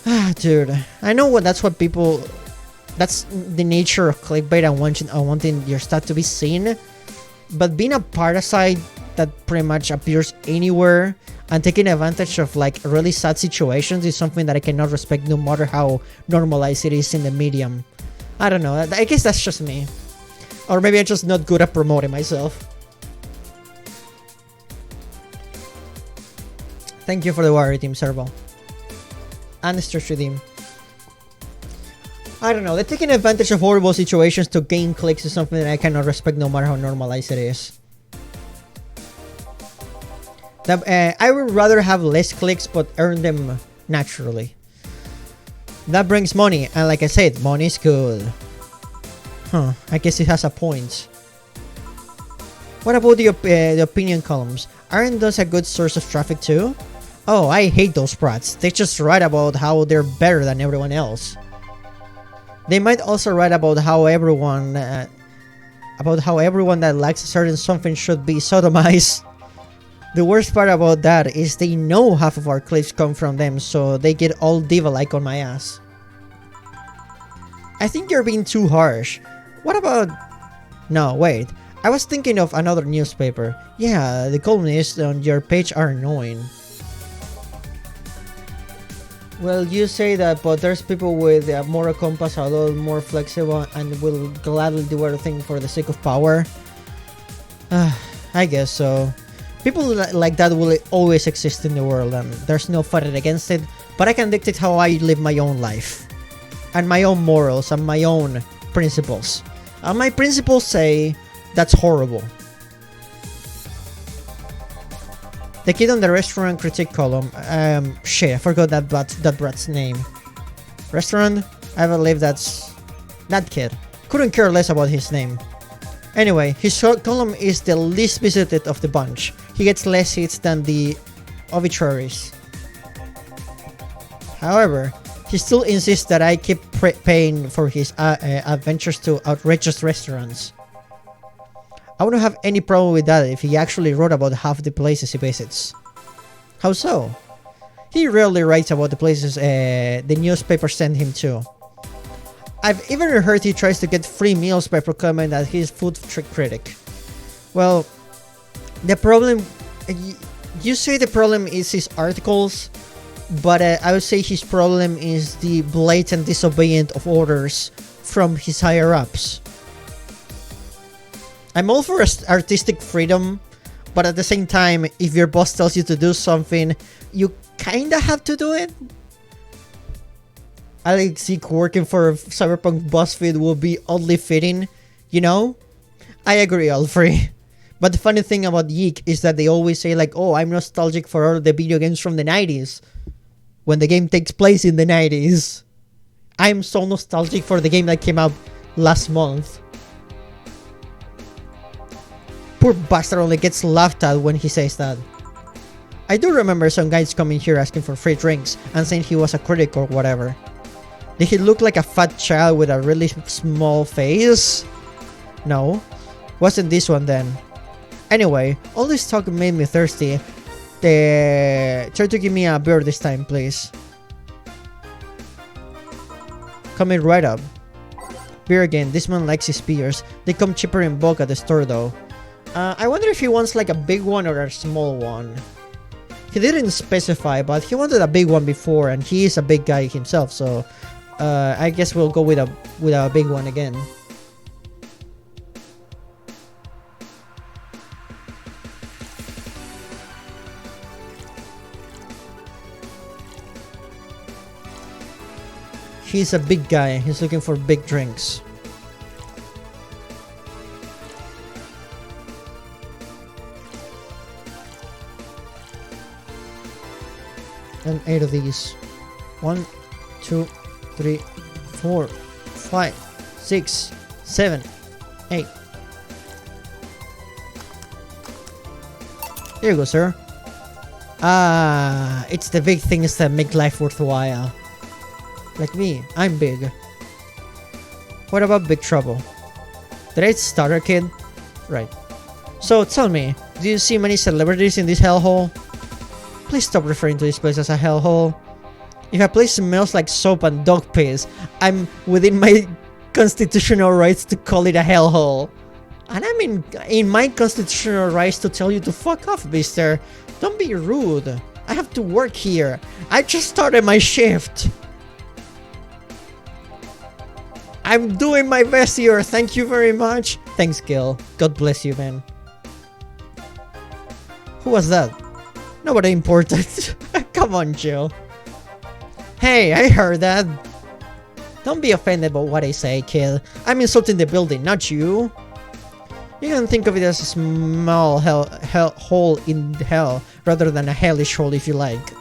Ah, dude. I know that's what people That's the nature of clickbait and wanting your stuff to be seen. But being a parasite that pretty much appears anywhere and taking advantage of like really sad situations is something that I cannot respect, no matter how normalized it is in the medium. I don't know. I guess that's just me. Or maybe I'm just not good at promoting myself. Thank you for the Warrior Team, Servo. And the Stretch Redeem. I don't know. They're taking advantage of horrible situations to gain clicks is something that I cannot respect, no matter how normalized it is. I would rather have less clicks but earn them naturally. That brings money, and like I said, money is good. Huh, I guess it has a point. What about the opinion columns? Aren't those a good source of traffic too? Oh, I hate those brats. They just write about how they're better than everyone else. They might also write about how everyone that likes a certain something should be sodomized. The worst part about that is they know half of our clips come from them, so they get all diva-like on my ass. I think you're being too harsh. What about... No, wait. I was thinking of another newspaper. Yeah, the columnists on your page are annoying. Well, you say that, but there's people with a moral compass, a little more flexible, and will gladly do everything for the sake of power. I guess so. People like that will always exist in the world, and there's no fighting against it, but I can dictate how I live my own life. And my own morals, and my own principles. And my principles say that's horrible. The kid on the restaurant critique column, shit, I forgot that brat's name. Restaurant? I believe that's that kid. Couldn't care less about his name. Anyway, his short column is the least visited of the bunch. He gets less hits than the obituaries. However, he still insists that I keep paying for his adventures to outrageous restaurants. I wouldn't have any problem with that if he actually wrote about half the places he visits. How so? He rarely writes about the places the newspaper sent him to. I've even heard he tries to get free meals by proclaiming that he's food critic. Well, the problem... You say the problem is his articles, but I would say his problem is the blatant disobedience of orders from his higher-ups. I'm all for artistic freedom, but at the same time, if your boss tells you to do something, you kinda have to do it. Alex Zeke working for Cyberpunk BuzzFeed will be oddly fitting, you know? I agree, Alfred. But the funny thing about Yeek is that they always say like, oh, I'm nostalgic for all the video games from the 90s. When the game takes place in the 90s. I'm so nostalgic for the game that came out last month. Poor bastard only gets laughed at when he says that. I do remember some guys coming here asking for free drinks and saying he was a critic or whatever. Did he look like a fat child with a really small face? No. Wasn't this one then. Anyway, all this talk made me thirsty. Try to give me a beer this time, please. Coming right up. Beer again. This man likes his beers. They come cheaper in bulk at the store though. I wonder if he wants like a big one or a small one. He didn't specify, but he wanted a big one before, and he is a big guy himself, so I guess we'll go with a big one again. He's a big guy. He's looking for big drinks. And 8 of these. 1, 2, 3, 4, 5, 6, 7, 8. Here you go, sir. Ah, it's the big things that make life worthwhile. Like me, I'm big. What about Big Trouble? Did I stutter, kid? Right. So tell me, do you see many celebrities in this hellhole? Please stop referring to this place as a hellhole. If a place smells like soap and dog piss, I'm within my constitutional rights to call it a hellhole. And I'm in my constitutional rights to tell you to fuck off, mister. Don't be rude. I have to work here. I just started my shift. I'm doing my best here. Thank you very much. Thanks, Gil. God bless you, man. Who was that? Nobody important. Come on, Jill. Hey, I heard that. Don't be offended by what I say, kid. I'm insulting the building, not you. You can think of it as a small hole in hell, rather than a hellish hole if you like.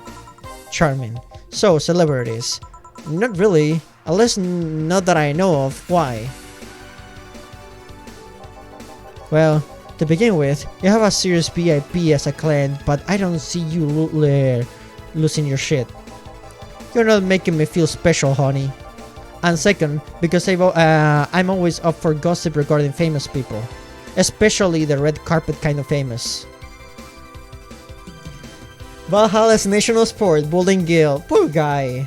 Charming. So, celebrities. Not really. At least not that I know of. Why? Well, to begin with, you have a serious VIP as a client, but I don't see you losing your shit. You're not making me feel special, honey. And second, because I'm always up for gossip regarding famous people. Especially the red carpet kind of famous. Valhalla's national sport, bowling Gil. Poor guy.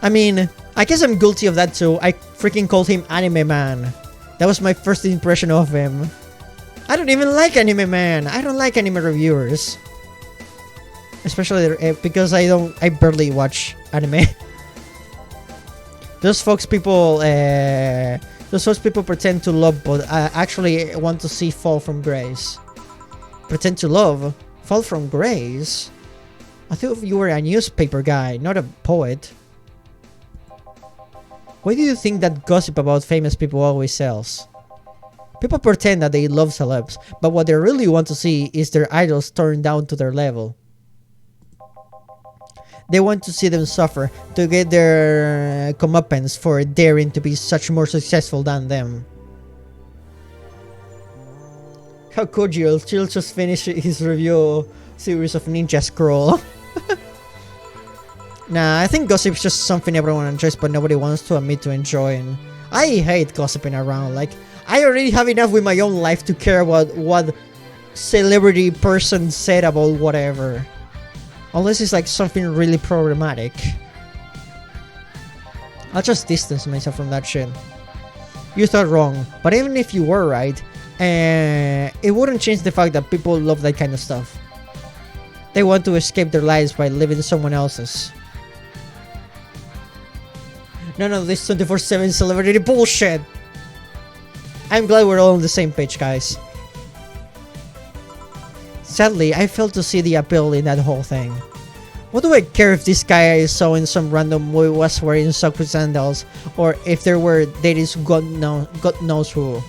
I mean, I guess I'm guilty of that too. I freaking called him Anime Man. That was my first impression of him. I don't even like Anime Man. I don't like anime reviewers. Especially because I barely watch anime. Those folks people pretend to love, but actually want to see fall from grace. Pretend to love? Fall from grace? I thought you were a newspaper guy, not a poet. Why do you think that gossip about famous people always sells? People pretend that they love celebs, but what they really want to see is their idols turned down to their level. They want to see them suffer, to get their comeuppance for daring to be such more successful than them. How could you? Chill just finished his review series of Ninja Scroll. Nah, I think gossip is just something everyone enjoys but nobody wants to admit to enjoying. I hate gossiping around. Like, I already have enough with my own life to care about what celebrity person said about whatever. Unless it's like something really problematic. I'll just distance myself from that shit. You thought wrong, but even if you were right, it wouldn't change the fact that people love that kind of stuff. They want to escape their lives by living someone else's. None of this 24/7 celebrity bullshit! I'm glad we're all on the same page, guys. Sadly, I failed to see the appeal in that whole thing. What do I care if this guy I saw in some random boy was wearing socks with sandals, or if there were ladies God knows who.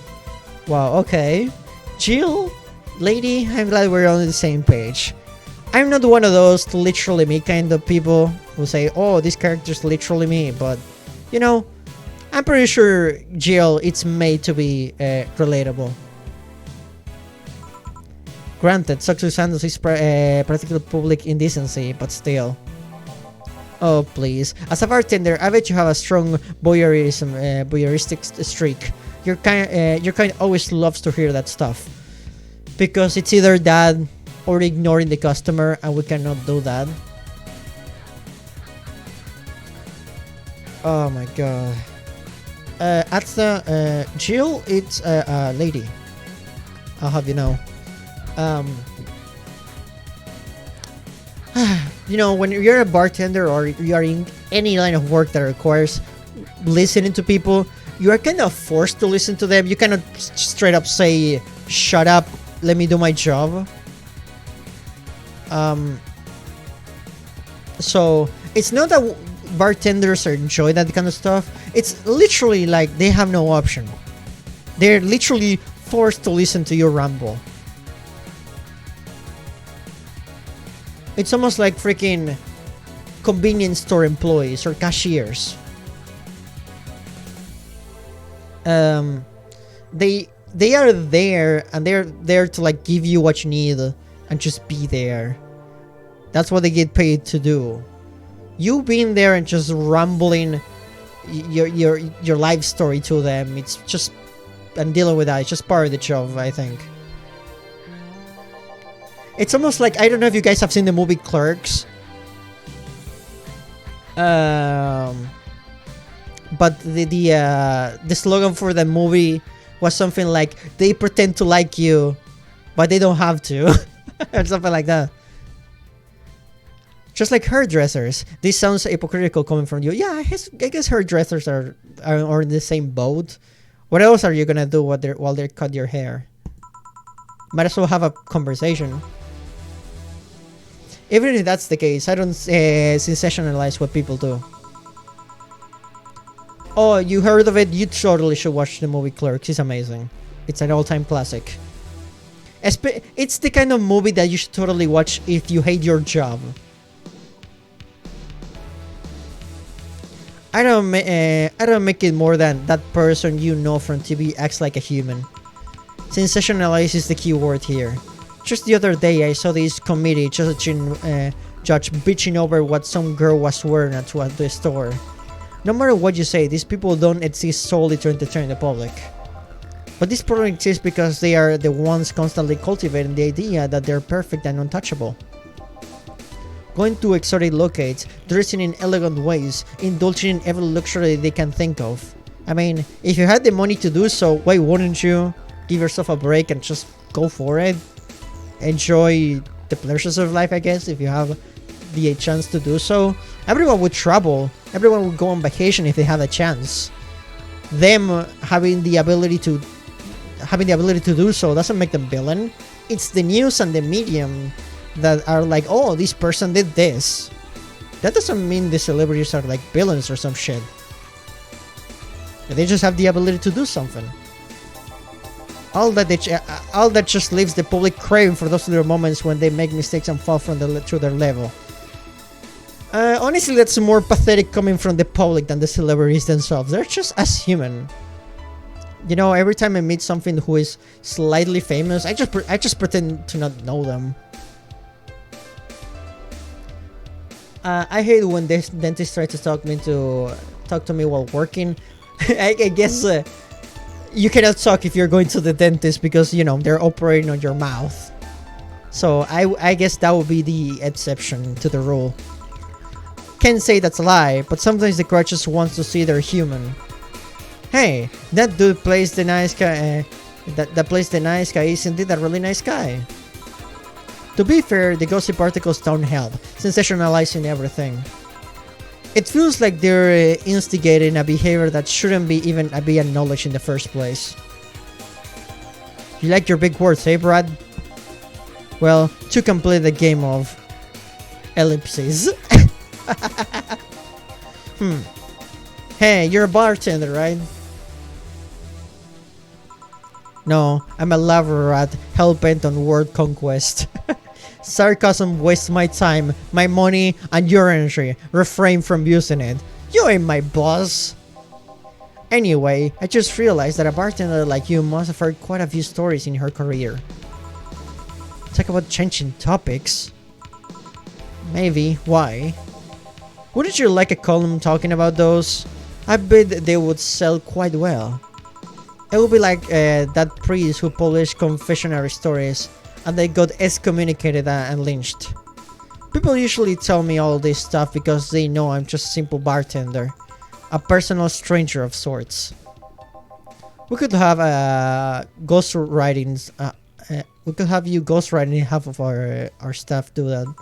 Wow, okay. Jill? Lady, I'm glad we're on the same page. I'm not one of those literally me kind of people who say, oh, this character's literally me, but, you know, I'm pretty sure Jill, it's made to be relatable. Granted, socks with sandals is practical public indecency, but still. Oh, please. As a bartender, I bet you have a strong voyeuristic streak. Your kind always loves to hear that stuff. Because it's either that or ignoring the customer, and we cannot do that. Oh my god. At the Jill, it's a lady. I'll have you know. You know, when you're a bartender or you are in any line of work that requires listening to people, you are kind of forced to listen to them. You cannot straight up say, shut up, let me do my job. So it's not that bartenders enjoy that kind of stuff. It's literally like they have no option. They're literally forced to listen to your ramble. It's almost like freaking convenience store employees or cashiers. They are there and they're there to like give you what you need and just be there. That's what they get paid to do. You being there and just rambling your life story to them, it's just, and dealing with that, it's just part of the job, I think. It's almost like, I don't know if you guys have seen the movie Clerks. but the slogan for the movie was something like they pretend to like you, but they don't have to, or something like that. Just like hairdressers. This sounds hypocritical coming from you. Yeah, I guess hairdressers are in the same boat. What else are you gonna do while they cut your hair? Might as well have a conversation. Even if that's the case, I don't sensationalize what people do. Oh, you heard of it? You totally should watch the movie Clerks. It's amazing. It's an all-time classic. It's the kind of movie that you should totally watch if you hate your job. I don't make it more than that person you know from TV acts like a human. Sensationalize is the key word here. Just the other day, I saw this committee judge bitching over what some girl was wearing at the store. No matter what you say, these people don't exist solely to entertain the public. But this problem exists because they are the ones constantly cultivating the idea that they're perfect and untouchable. Going to exotic locates, dressing in elegant ways, indulging in every luxury they can think of. I mean, if you had the money to do so, why wouldn't you give yourself a break and just go for it? Enjoy the pleasures of life, I guess, if you have the chance to do so. Everyone would travel. Everyone would go on vacation if they had a chance. Them having the ability to do so doesn't make them villain. It's the news and the medium that are like, oh, this person did this. That doesn't mean the celebrities are like villains or some shit. They just have the ability to do something. All that just leaves the public craving for those little moments when they make mistakes and fall from to their level. Honestly, that's more pathetic coming from the public than the celebrities themselves. They're just as human. You know, every time I meet someone who is slightly famous, I just pretend to not know them. I hate when this dentist tries to talk to me while working. I guess you cannot talk if you're going to the dentist because, you know, they're operating on your mouth. So I guess that would be the exception to the rule. Can't say that's a lie, but sometimes the crowd just wants to see they're human. Hey, that dude plays the nice guy. That plays the nice guy is indeed a really nice guy. To be fair, the gossip articles don't help, sensationalizing everything. It feels like they're instigating a behavior that shouldn't be even be acknowledged in the first place. You like your big words, eh, Brad? Well, to complete the game of ellipses. Hey, you're a bartender, right? No, I'm a lover rat, hell-bent on world conquest. Sarcasm wastes my time, my money, and your energy. Refrain from using it. You ain't my boss. Anyway, I just realized that a bartender like you must have heard quite a few stories in her career. Talk about changing topics. Maybe. Why? Wouldn't you like a column talking about those? I bet they would sell quite well. It would be like that priest who published confessionary stories and they got excommunicated and lynched. People usually tell me all this stuff because they know I'm just a simple bartender. A personal stranger of sorts. We could have ghost writings. We could have you ghostwriting half of our staff do that.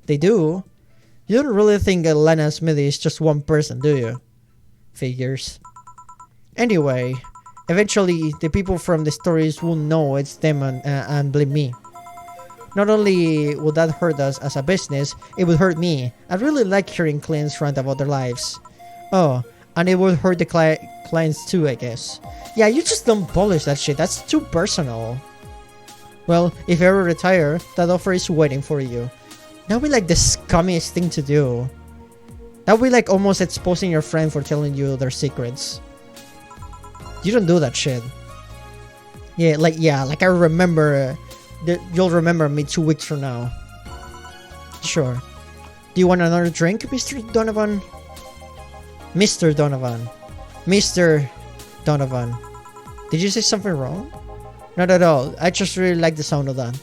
They do. You don't really think Lana Smithy is just one person, do you? Figures. Anyway, eventually the people from the stories will know it's them and blame me. Not only would that hurt us as a business, it would hurt me. I really like hearing clients rant about their lives. Oh, and it would hurt the clients too, I guess. Yeah, you just don't polish that shit. That's too personal. Well, if you ever retire, that offer is waiting for you. That would be like the scummiest thing to do. That would be like almost exposing your friend for telling you their secrets. You don't do that shit. Yeah, like I remember. You'll remember me 2 weeks from now. Sure. Do you want another drink, Mr. Donovan? Mr. Donovan. Mr. Donovan. Did you say something wrong? Not at all. I just really like the sound of that.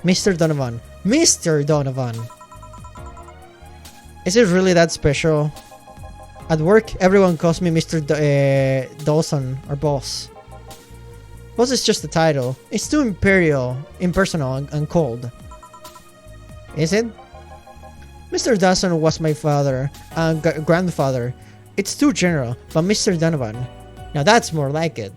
Mr. Donovan. Mr. Donovan. Is it really that special? At work, everyone calls me Mr. Dawson, or boss. Boss is just a title. It's too impersonal, and cold. Is it? Mr. Dawson was my father and grandfather. It's too general, but Mr. Donovan. Now that's more like it.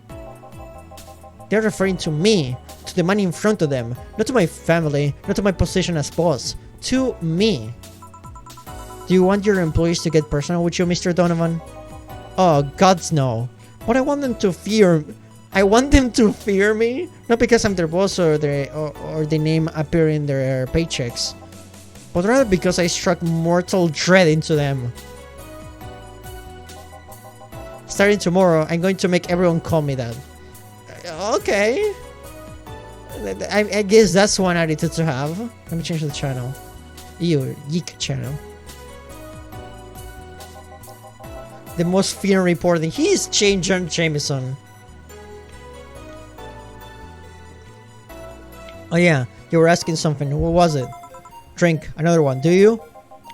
They're referring to me, to the man in front of them, not to my family, not to my position as boss. To me. Do you want your employees to get personal with you, Mr. Donovan? Oh, gods no. But I want them to fear... I want them to fear me, not because I'm their boss or the name appear in their paychecks, but rather because I struck mortal dread into them. Starting tomorrow, I'm going to make everyone call me that. Okay. I guess that's one attitude to have. Let me change the channel. Geek channel. The most feared reporting. He's John Jameson. Oh yeah, you were asking something. What was it? Drink. Another one. Do you?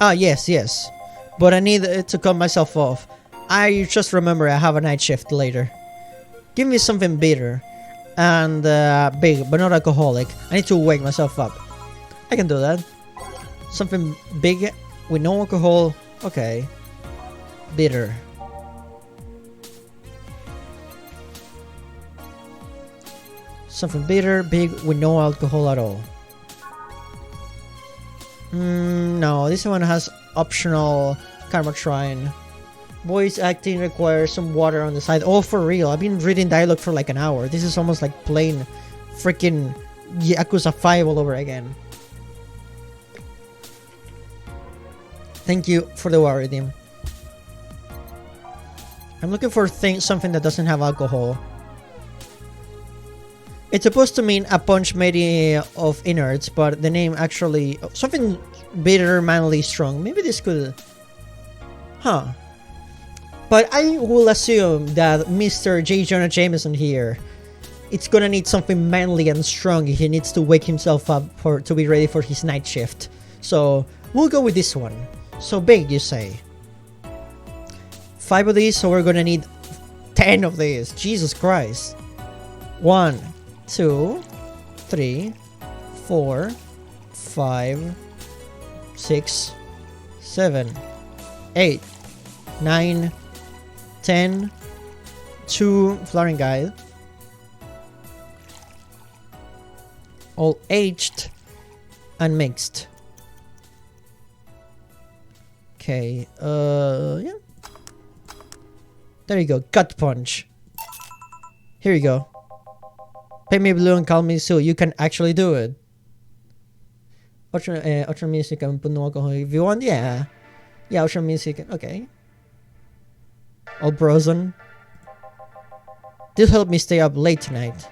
Ah, yes. But I need to cut myself off. I just remember I have a night shift later. Give me something bitter. And big, but not alcoholic. I need to wake myself up. I can do that. Something big with no alcohol. Okay. Bitter. Something bitter, big, with no alcohol at all. No, this one has optional karma shrine. Voice acting requires some water on the side. Oh, for real. I've been reading dialogue for like an hour. This is almost like plain freaking Yakuza 5 all over again. Thank you for the war redeem. I'm looking for something that doesn't have alcohol. It's supposed to mean a punch made of innards, but the name actually... something bitter, manly, strong. Maybe this could... Huh. But I will assume that Mr. J. Jonah Jameson here, it's gonna need something manly and strong. He needs to wake himself up to be ready for his night shift. So, we'll go with this one. So big, you say? 5 of these, so we're gonna need 10 of these. Jesus Christ. 1, 2, 3, 4, 5, 6, 7, 8, 9, 10, 2 flooring guide. All aged and mixed. Okay, yeah. There you go, gut punch. Here you go. Pay me blue and call me Sue. You can actually do it. Ultra music and put no alcohol if you want. Yeah. Yeah, ultra music. Okay. All frozen. This helped me stay up late tonight.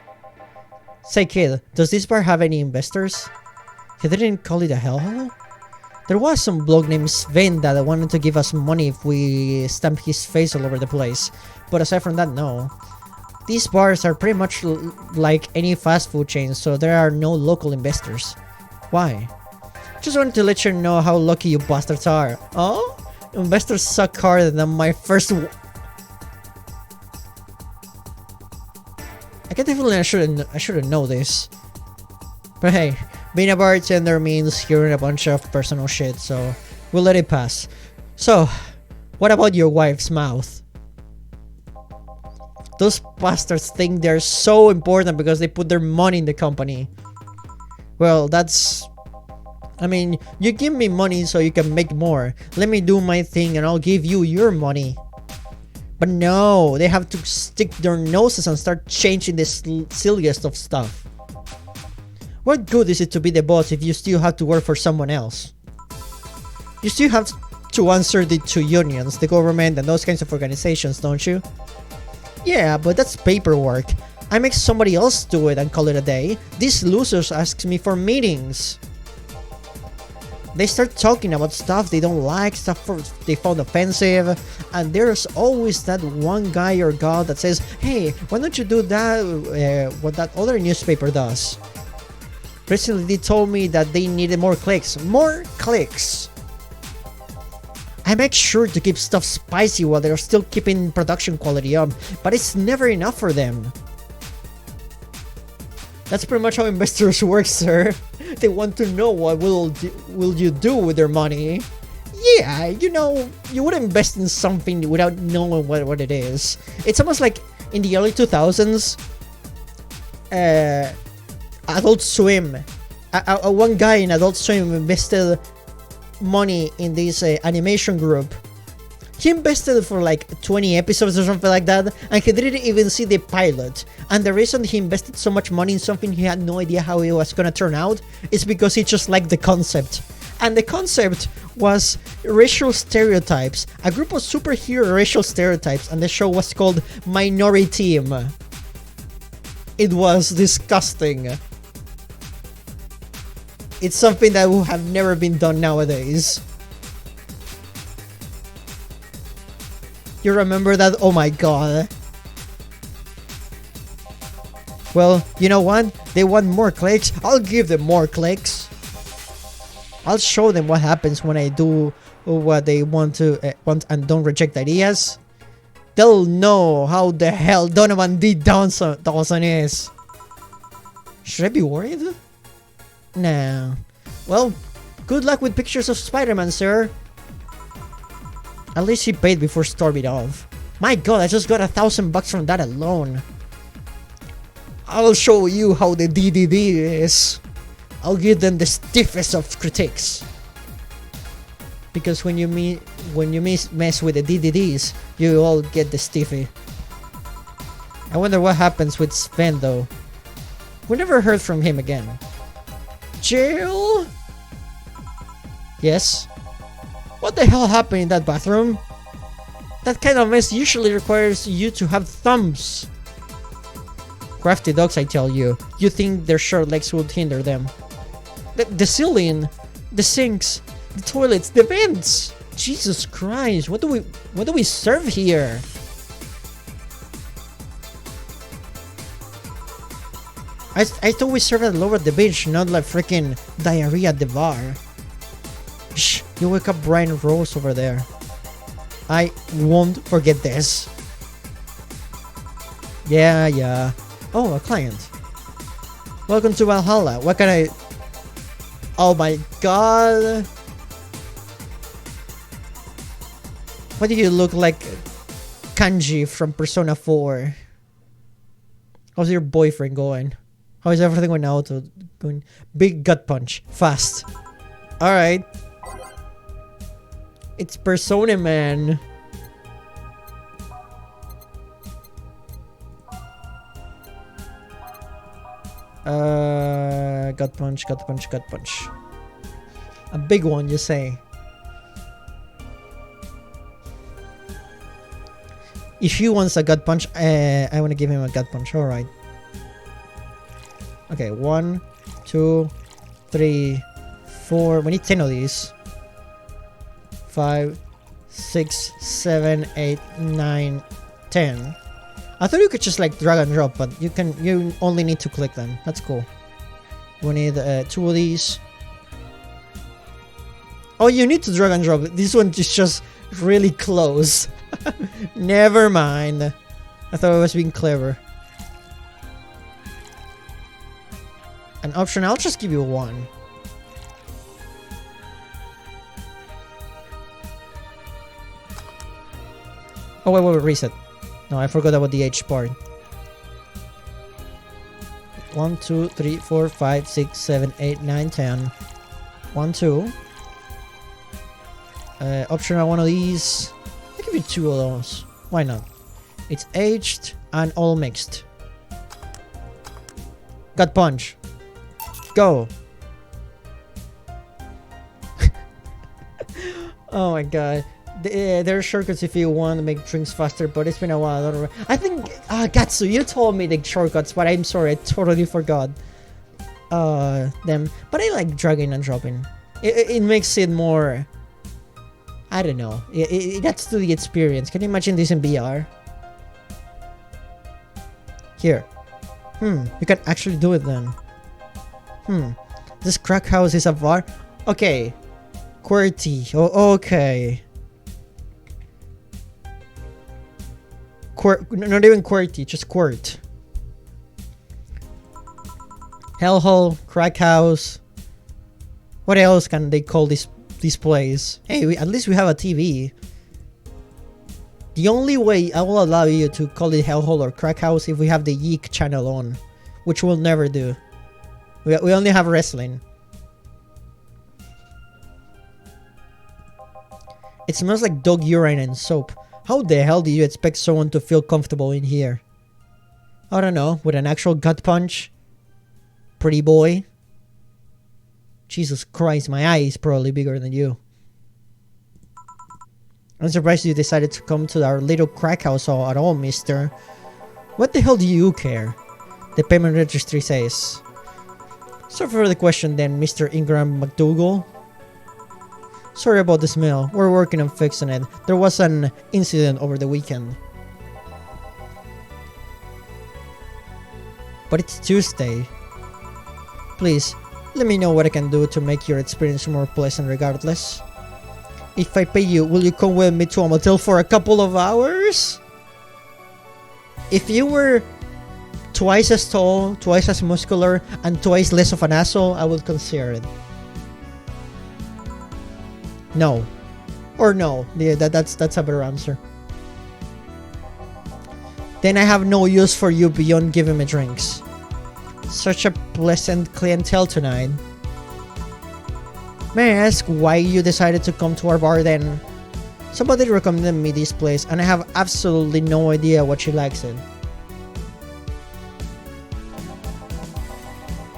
Say kid, does this bar have any investors? He didn't call it a hellhole? There was some bloke named Sven that wanted to give us money if we stamped his face all over the place. But aside from that, no. These bars are pretty much like any fast food chain, so there are no local investors. Why? Just wanted to let you know how lucky you bastards are. Oh? Investors suck harder than my first... I get the feeling I shouldn't know this. But hey, being a bartender means hearing a bunch of personal shit, so we'll let it pass. So, what about your wife's mouth? Those bastards think they're so important because they put their money in the company. Well, that's... I mean, you give me money so you can make more. Let me do my thing and I'll give you your money. But no, they have to stick their noses and start changing the silliest of stuff. What good is it to be the boss if you still have to work for someone else? You still have to answer to unions, the government, and those kinds of organizations, don't you? Yeah, but that's paperwork. I make somebody else do it and call it a day. These losers ask me for meetings. They start talking about stuff they don't like, stuff they found offensive, and there's always that one guy or gal that says, hey, why don't you do that, what that other newspaper does? Recently they told me that they needed more clicks. More clicks! I make sure to keep stuff spicy while they're still keeping production quality up, but it's never enough for them. That's pretty much how investors work, sir. They want to know what will you do with their money. Yeah, you know, you would invest in something without knowing what it is. It's almost like in the early 2000s, Adult Swim. One guy in Adult Swim invested money in this animation group. He invested for like 20 episodes or something like that, and he didn't even see the pilot. And the reason he invested so much money in something he had no idea how it was gonna turn out is because he just liked the concept. And the concept was racial stereotypes, a group of superhero racial stereotypes, and the show was called Minority Team. It was disgusting. It's something that would have never been done nowadays. You remember that? Oh my god. Well, you know what? They want more clicks. I'll give them more clicks. I'll show them what happens when I do what they want and don't reject ideas. They'll know how the hell Donovan D. Dawson is. Should I be worried? No. Well, good luck with pictures of Spider-Man, sir. At least he paid before storming off. My god, I just got $1,000 from that alone. I'll show you how the DDD is. I'll give them the stiffest of critiques. Because when you mess with the DDDs, you all get the stiffy. I wonder what happens with Sven though. We never heard from him again. Jail? Yes? What the hell happened in that bathroom? That kind of mess usually requires you to have thumbs. Crafty dogs, I tell you. You think their short legs would hinder them. The ceiling, the sinks, the toilets, the vents. Jesus Christ, what do we serve here? I thought we served at lower the beach, not like freaking diarrhea at the bar. Shh, you wake up Brian Rose over there. I won't forget this. Yeah. Oh, a client. Welcome to Valhalla. What can I... Oh my god. Why do you look like Kanji from Persona 4? How's your boyfriend going? How is everything going? Big gut punch. Fast. Alright. It's Persona Man. Gut punch. A big one, you say? If he wants a gut punch, I want to give him a gut punch. Alright. Okay, 1, 2, 3, 4. We need 10 of these. 5, 6, 7, 8, 9, 10. I thought you could just like drag and drop, but you only need to click them. That's cool. We need 2 of these. Oh, you need to drag and drop. This one is just really close. Never mind. I thought I was being clever. An option, I'll just give you 1. Oh wait, reset. No, I forgot about the H part. 1, 2, 3, 4, 5, 6, 7, 8, 9, 10. 1, 2. Optional one of these. I'll give you 2 of those. Why not? It's aged and all mixed. Gut punch. Go. Oh my god. There are shortcuts if you want to make drinks faster, but it's been a while. I don't remember. I think Gatsu, you told me the shortcuts, but I'm sorry, I totally forgot them. But I like dragging and dropping. It makes it more... I don't know. It adds to the experience. Can you imagine this in VR? Here. You can actually do it then. This crack house is a bar? Okay. QWERTY. Oh, okay. Not even QWERTY, just QWERT. Hellhole, crack house. What else can they call this place? Hey, at least we have a TV. The only way I will allow you to call it hellhole or crack house if we have the Yeek channel on, which we'll never do. We only have wrestling. It smells like dog urine and soap. How the hell do you expect someone to feel comfortable in here? I don't know, with an actual gut punch? Pretty boy? Jesus Christ, my eye is probably bigger than you. I'm surprised you decided to come to our little crack house at all, mister. What the hell do you care? The payment registry says. Sorry for the question then, Mr. Ingram McDougal. Sorry about the smell. We're working on fixing it. There was an incident over the weekend. But it's Tuesday. Please, let me know what I can do to make your experience more pleasant regardless. If I pay you, will you come with me to a motel for a couple of hours? If you were twice as tall, twice as muscular, and twice less of an asshole, I would consider it. No. Or no. Yeah, that's a better answer. Then I have no use for you beyond giving me drinks. Such a pleasant clientele tonight. May I ask why you decided to come to our bar then? Somebody recommended me this place and I have absolutely no idea what she likes it.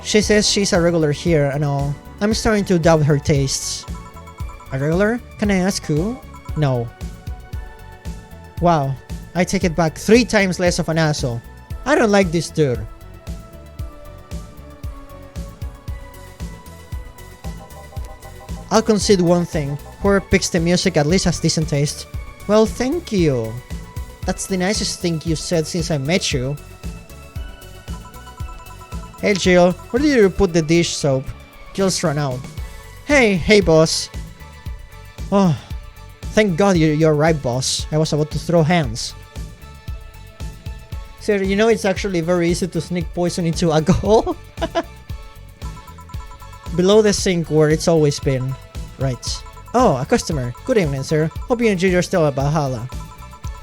She says she's a regular here and all. I'm starting to doubt her tastes. A regular? Can I ask who? No. Wow. I take it back, 3 times less of an asshole. I don't like this dude. I'll concede one thing. Whoever picks the music at least has decent taste. Well, thank you. That's the nicest thing you've said since I met you. Hey Jill, where did you put the dish soap? Jill's run out. Hey boss. Oh, thank God you're right, boss. I was about to throw hands. Sir, you know it's actually very easy to sneak poison into alcohol? Below the sink where it's always been. Right. Oh, a customer. Good evening, sir. Hope you enjoyed your stay at Valhalla.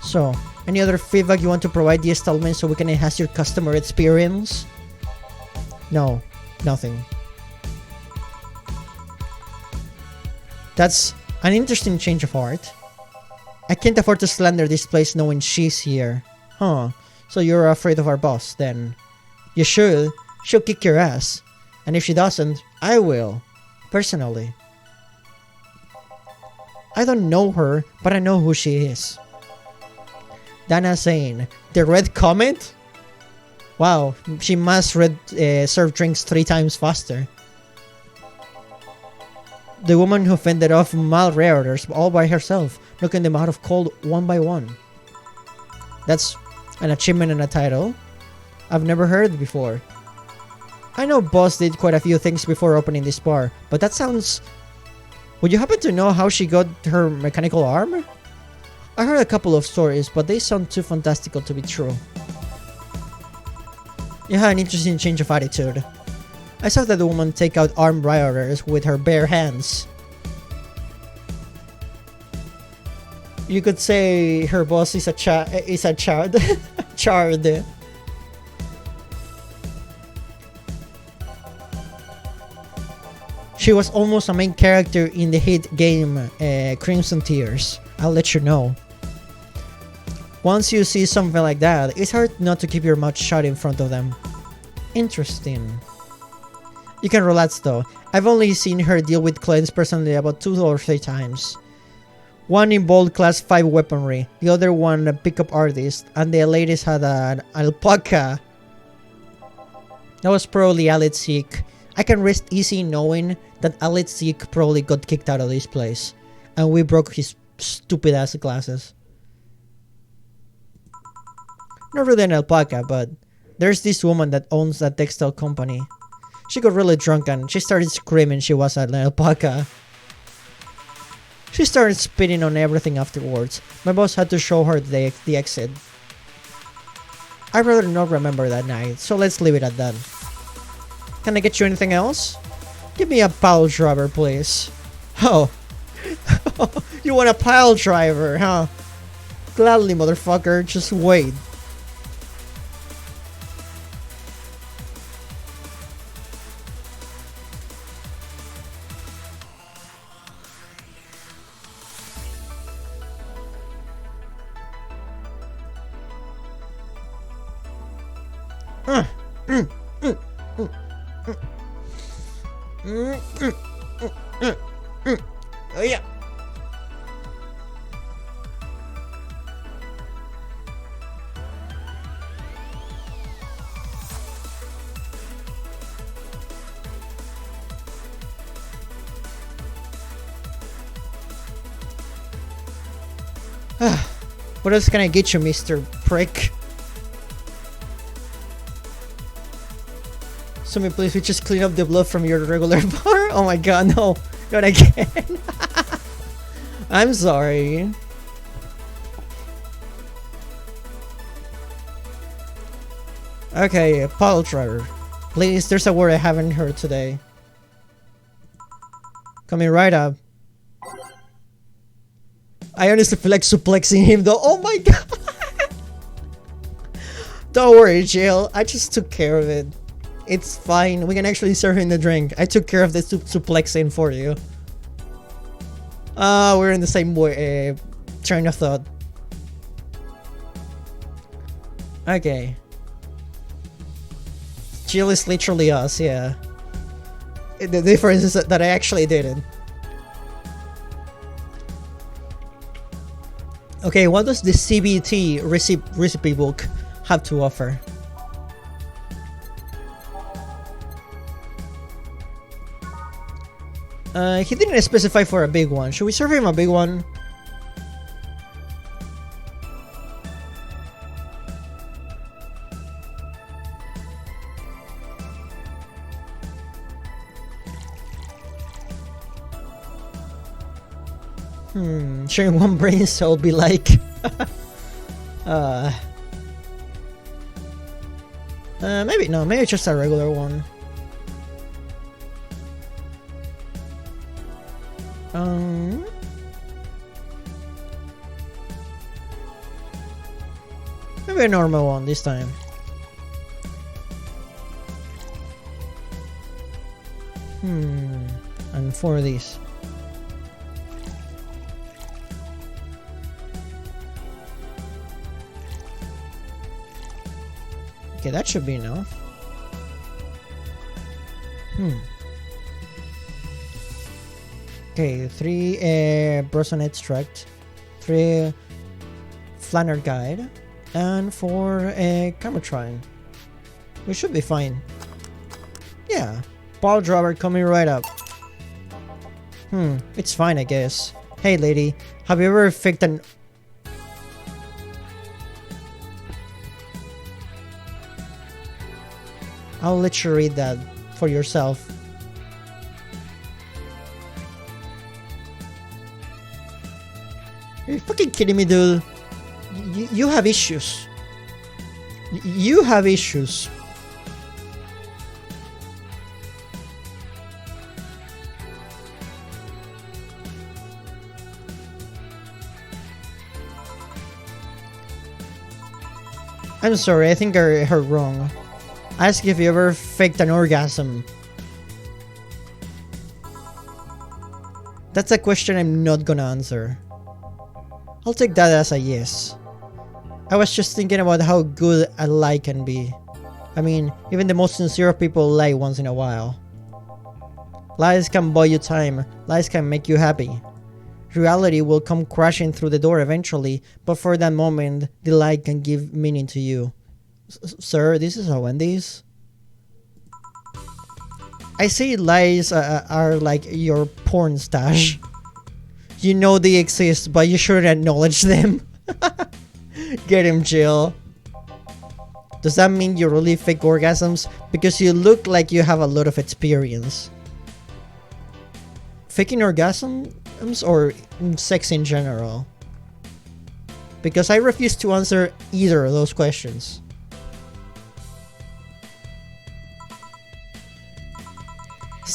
So, any other feedback you want to provide the establishment so we can enhance your customer experience? No, nothing. That's an interesting change of heart. I can't afford to slander this place knowing she's here. Huh. So you're afraid of our boss, then? You should. She'll kick your ass. And if she doesn't, I will. Personally. I don't know her, but I know who she is. Dana saying, the red comet? Wow, she must serve drinks 3 times faster. The woman who fended off mal reorders all by herself, knocking them out of cold one by one. That's an achievement and a title I've never heard before. I know Boss did quite a few things before opening this bar, but that sounds... Would you happen to know how she got her mechanical arm? I heard a couple of stories, but they sound too fantastical to be true. You had an interesting change of attitude. I saw that woman take out arm rioters with her bare hands. You could say her boss is a chard. Chard. She was almost a main character in the hit game Crimson Tears. I'll let you know. Once you see something like that, it's hard not to keep your mouth shut in front of them. Interesting. You can relax though. I've only seen her deal with clients personally about 2 or 3 times. One involved class 5 weaponry, the other one a pickup artist, and the latest had an alpaca. That was probably Alex Zeke. I can rest easy knowing that Alex Zeke probably got kicked out of this place, and we broke his stupid ass glasses. Not really an alpaca, but there's this woman that owns a textile company. She got really drunk and she started screaming she was an alpaca. She started spitting on everything afterwards. My boss had to show her the exit. I'd rather not remember that night, so let's leave it at that. Can I get you anything else? Give me a pile driver, please. Oh. You want a pile driver, huh? Gladly, motherfucker. Just wait. Oh yeah. What else can I get you, Mr. Prick? Somebody please, we just clean up the blood from your regular bar? Oh my god, no. Not again. I'm sorry. Okay, pile driver. Please, there's a word I haven't heard today. Coming right up. I honestly feel like suplexing him though. Oh my god. Don't worry, Jill. I just took care of it. It's fine. We can actually serve him the drink. I took care of the suplexing for you. We're in the same way, train of thought. Okay. Jill is literally us, yeah. The difference is that I actually did it. Okay, what does the CBT recipe book have to offer? He didn't specify for a big one. Should we serve him a big one? Sharing one brain cell be like... maybe no, maybe just a regular one. Maybe a normal one this time. And 4 of these. Okay, that should be enough. Okay, 3 Broson extract, 3 Flanner guide, and 4 Camertrine. We should be fine. Yeah, ball driver coming right up. It's fine, I guess. Hey, lady, have you ever faked an... I'll let you read that for yourself. Are you fucking kidding me, dude? You have issues. You have issues. I'm sorry, I think I heard wrong. Ask if you ever faked an orgasm. That's a question I'm not gonna answer. I'll take that as a yes. I was just thinking about how good a lie can be. I mean, even the most sincere people lie once in a while. Lies can buy you time. Lies can make you happy. Reality will come crashing through the door eventually, but for that moment, the lie can give meaning to you. Sir, this is a Wendy's. I say lies are like your porn stash. You know they exist, but you shouldn't acknowledge them. Get him, Jill. Does that mean you really fake orgasms? Because you look like you have a lot of experience. Faking orgasms or sex in general? Because I refuse to answer either of those questions.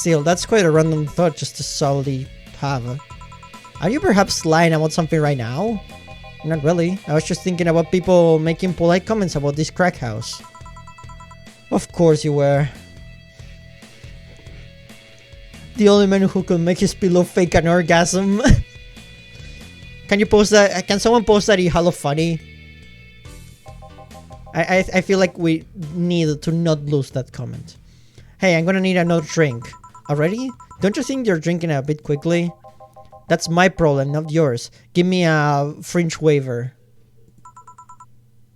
Still, that's quite a random thought just to solely have. Are you perhaps lying about something right now? Not really. I was just thinking about people making polite comments about this crack house. Of course you were. The only man who could make his pillow fake an orgasm. Can you post that? Can someone post that in Hello Funny? I feel like we need to not lose that comment. Hey, I'm gonna need another drink. Already? Don't you think you're drinking a bit quickly? That's my problem, not yours. Give me a fringe waiver.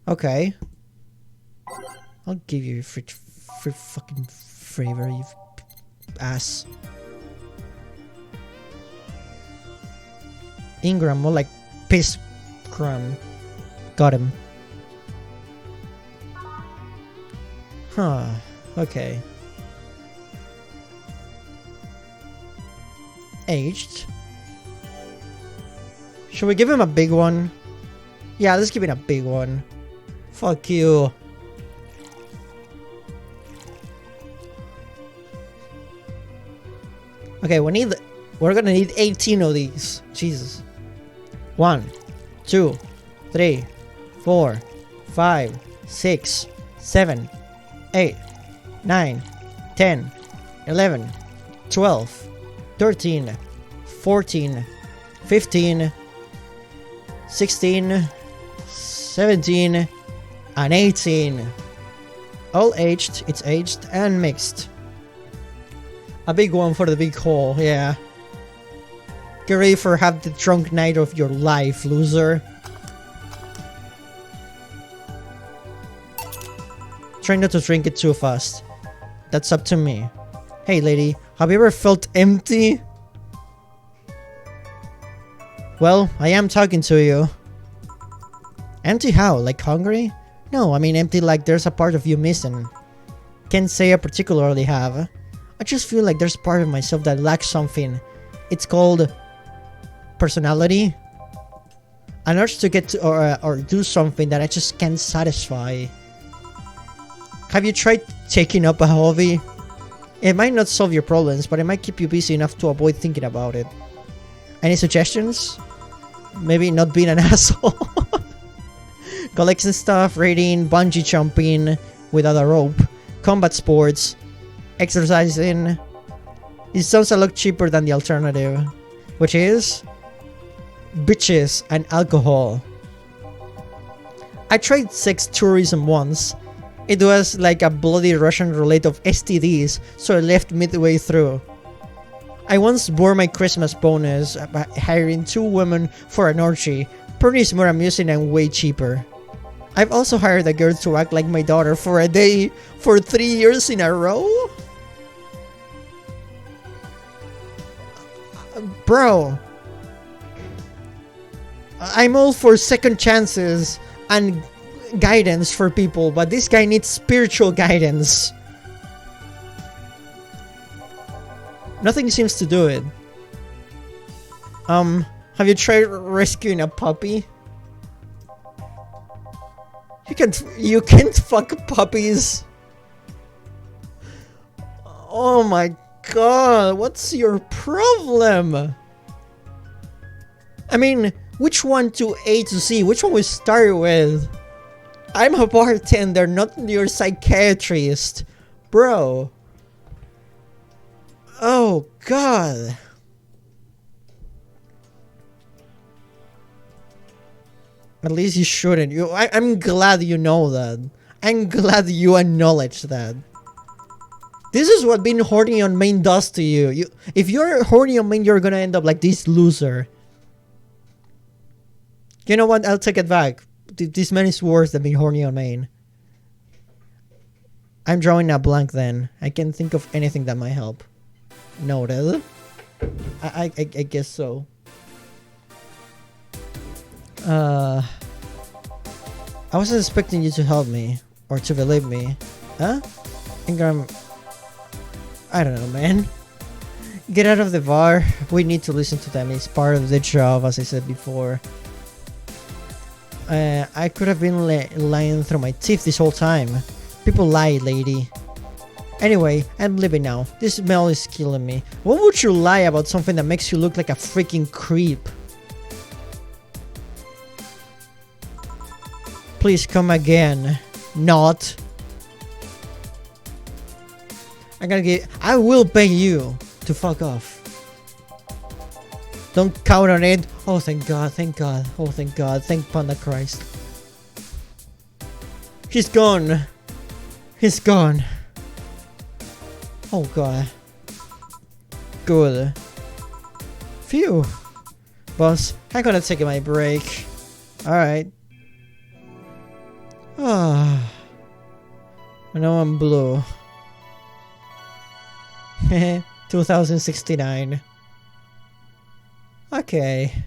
Okay. I'll give you a free fucking favor, you ass. Ingram, more like piss crumb. Got him. Huh. Okay. Aged. Should we give him a big one? Yeah, let's give it a big one. Fuck you. Okay, we're gonna need 18 of these. Jesus. 1, 2, 3, 4, 5, 6, 7, 8, 9, 10, 11, 12, 13, 14, 15, 16, 17, and 18. All aged, it's aged and mixed. A big one for the big hole, yeah. Get ready for have the drunk night of your life, loser. Try not to drink it too fast. That's up to me. Hey lady, have you ever felt empty? Well, I am talking to you. Empty how? Like hungry? No, I mean empty like there's a part of you missing. Can't say I particularly have. I just feel like there's part of myself that lacks something. It's called personality. An urge to get to or do something that I just can't satisfy. Have you tried taking up a hobby? It might not solve your problems, but it might keep you busy enough to avoid thinking about it. Any suggestions? Maybe not being an asshole. Collecting stuff, reading, bungee jumping without a rope, combat sports, exercising. It sounds a lot cheaper than the alternative, which is bitches and alcohol. I tried sex tourism once. It was like a bloody Russian roulette of STDs, so I left midway through. I once bore my Christmas bonus by hiring 2 women for an orgy. Pretty is more amusing and way cheaper. I've also hired a girl to act like my daughter for a day for 3 years in a row? Bro. I'm all for second chances and guidance for people, but this guy needs spiritual guidance. Nothing seems to do it. Have you tried rescuing a puppy? You can't fuck puppies. Oh my god, what's your problem? I mean, which one to A to Z? Which one we start with? I'm a bartender, not your psychiatrist. Bro. Oh god. At least you shouldn't. I'm glad you know that. I'm glad you acknowledge that. This is what being horny on main does to you. If you're horny on main, you're gonna end up like this loser. You know what? I'll take it back. This man is worse than being horny on main. I'm drawing a blank then. I can't think of anything that might help. Noted. I guess so. I wasn't expecting you to help me. Or to believe me. Huh? Ingram... I don't know, man. Get out of the bar. We need to listen to them. It's part of the job, as I said before. I could have been lying through my teeth this whole time. People lie, lady. Anyway, I'm leaving now. This smell is killing me. What would you lie about something that makes you look like a freaking creep? Please come again. Not. I will pay you to fuck off. Don't count on it. Oh, thank God, thank God. Oh, thank God, thank Panda Christ. He's gone. He's gone. Oh God. Good. Phew. Boss, I'm gonna take my break. Alright. Ah. I know I'm blue. 2069. Okay.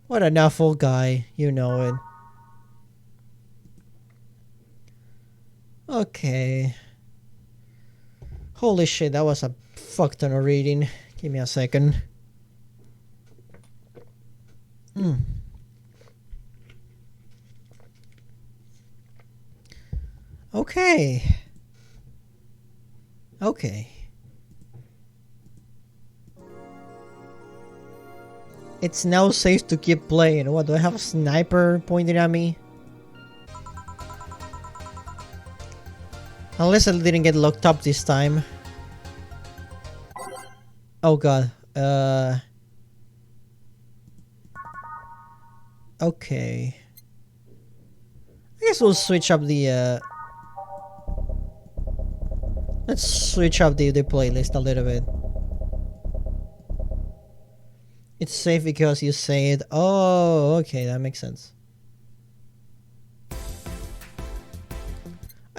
What an awful guy. You know it. Okay. Holy shit, that was a fuck ton of reading. Give me a second. Okay. Okay. It's now safe to keep playing. What, do I have a sniper pointing at me? Unless I didn't get locked up this time. Oh God. Okay. I guess we'll switch up the let's switch up the playlist a little bit. It's safe because you say it. Oh, okay, that makes sense.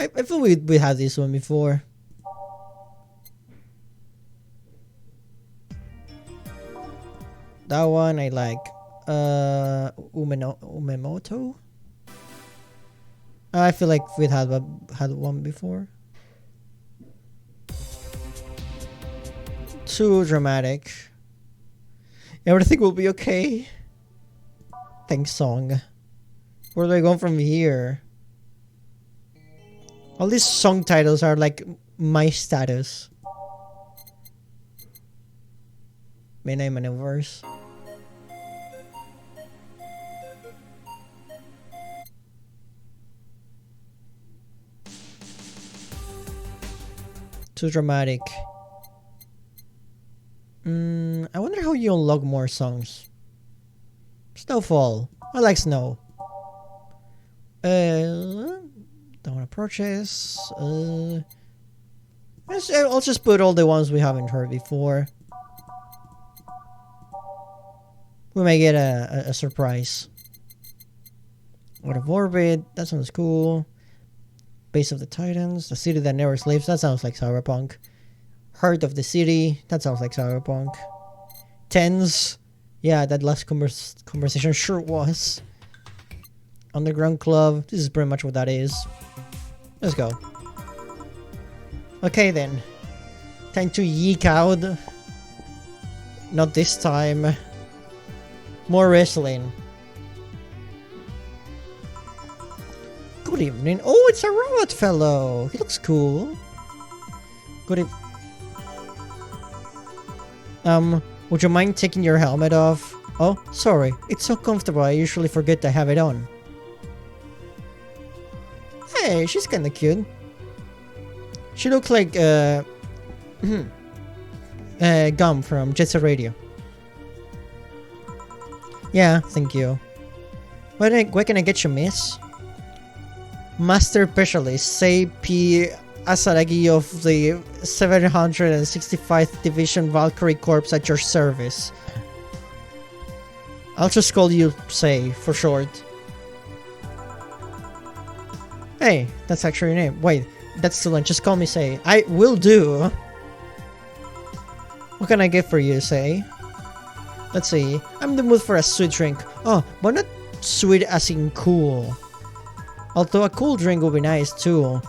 I thought we had this one before. That one I like. Umemoto? I feel like we had one before. Too dramatic. Everything will be okay. Thanks song. Where do I go from here? All these song titles are like my status. May maneuvers. Too dramatic. I wonder how you unlock more songs. Snowfall. I like snow. Don't want to purchase. I'll just put all the ones we haven't heard before. We may get a surprise. Out of Orbit. That sounds cool. Base of the Titans. The City That Never Sleeps. That sounds like Cyberpunk. Heart of the City. That sounds like Cyberpunk. Tens. Yeah, that last conversation sure was. Underground Club. This is pretty much what that is. Let's go. Okay then. Time to yeek out. Not this time. More wrestling. Good evening. Oh, it's a robot fellow. He looks cool. Good evening. Would you mind taking your helmet off? Oh, sorry. It's so comfortable I usually forget to have it on. Hey, she's kinda cute. She looks like, Gum from Jet Set Radio. Yeah, thank you. What can I get you, miss? Master Specialist, say P. Asaragi of the 765th Division Valkyrie Corps at your service. I'll just call you Say for short. Hey, that's actually your name. Wait, that's still one. Just call me Say. I will do. What can I get for you, Say? Let's see. I'm in the mood for a sweet drink. Oh, but not sweet as in cool. Although a cool drink would be nice too.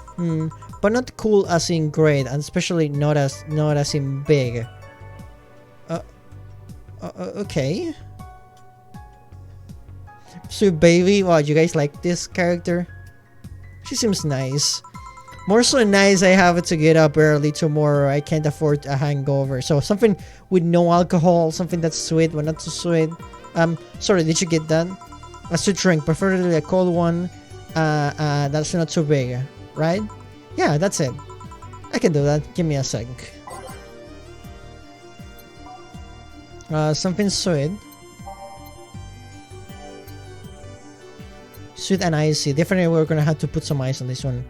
But not cool as in great, and especially not as in big. Okay. Sweet baby, wow, you guys like this character? She seems nice. More so nice I have to get up early tomorrow. I can't afford a hangover. So something with no alcohol, something that's sweet but not too sweet. Sorry, did you get that? A sweet drink, preferably a cold one. That's not too big, right? Yeah, that's it. I can do that. Give me a sec. Something sweet. Sweet and icy. Definitely we're gonna have to put some ice on this one.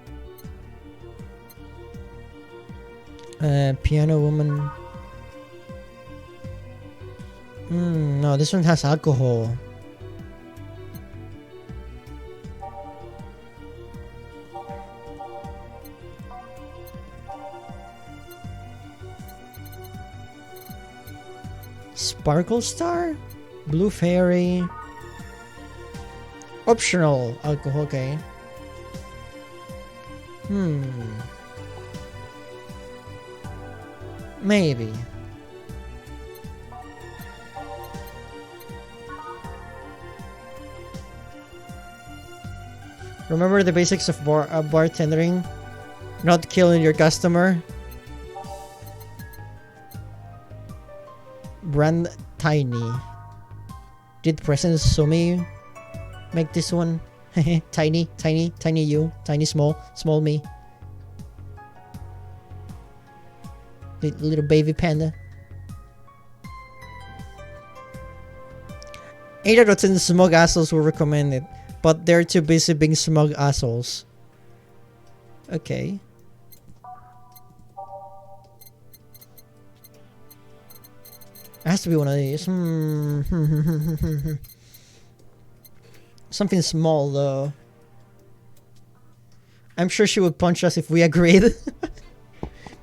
Piano woman. No, this one has alcohol. Sparkle Star? Blue Fairy. Optional alcohol, okay. Maybe. Remember the basics of bartending? Not killing your customer. Brand Tiny. Did Presence Sumi make this one? Tiny you. Tiny small me. Little baby panda. 8 out of 10 smug assholes will recommend it, but they're too busy being smug assholes. Okay. It has to be one of these. Something small though. I'm sure she would punch us if we agreed.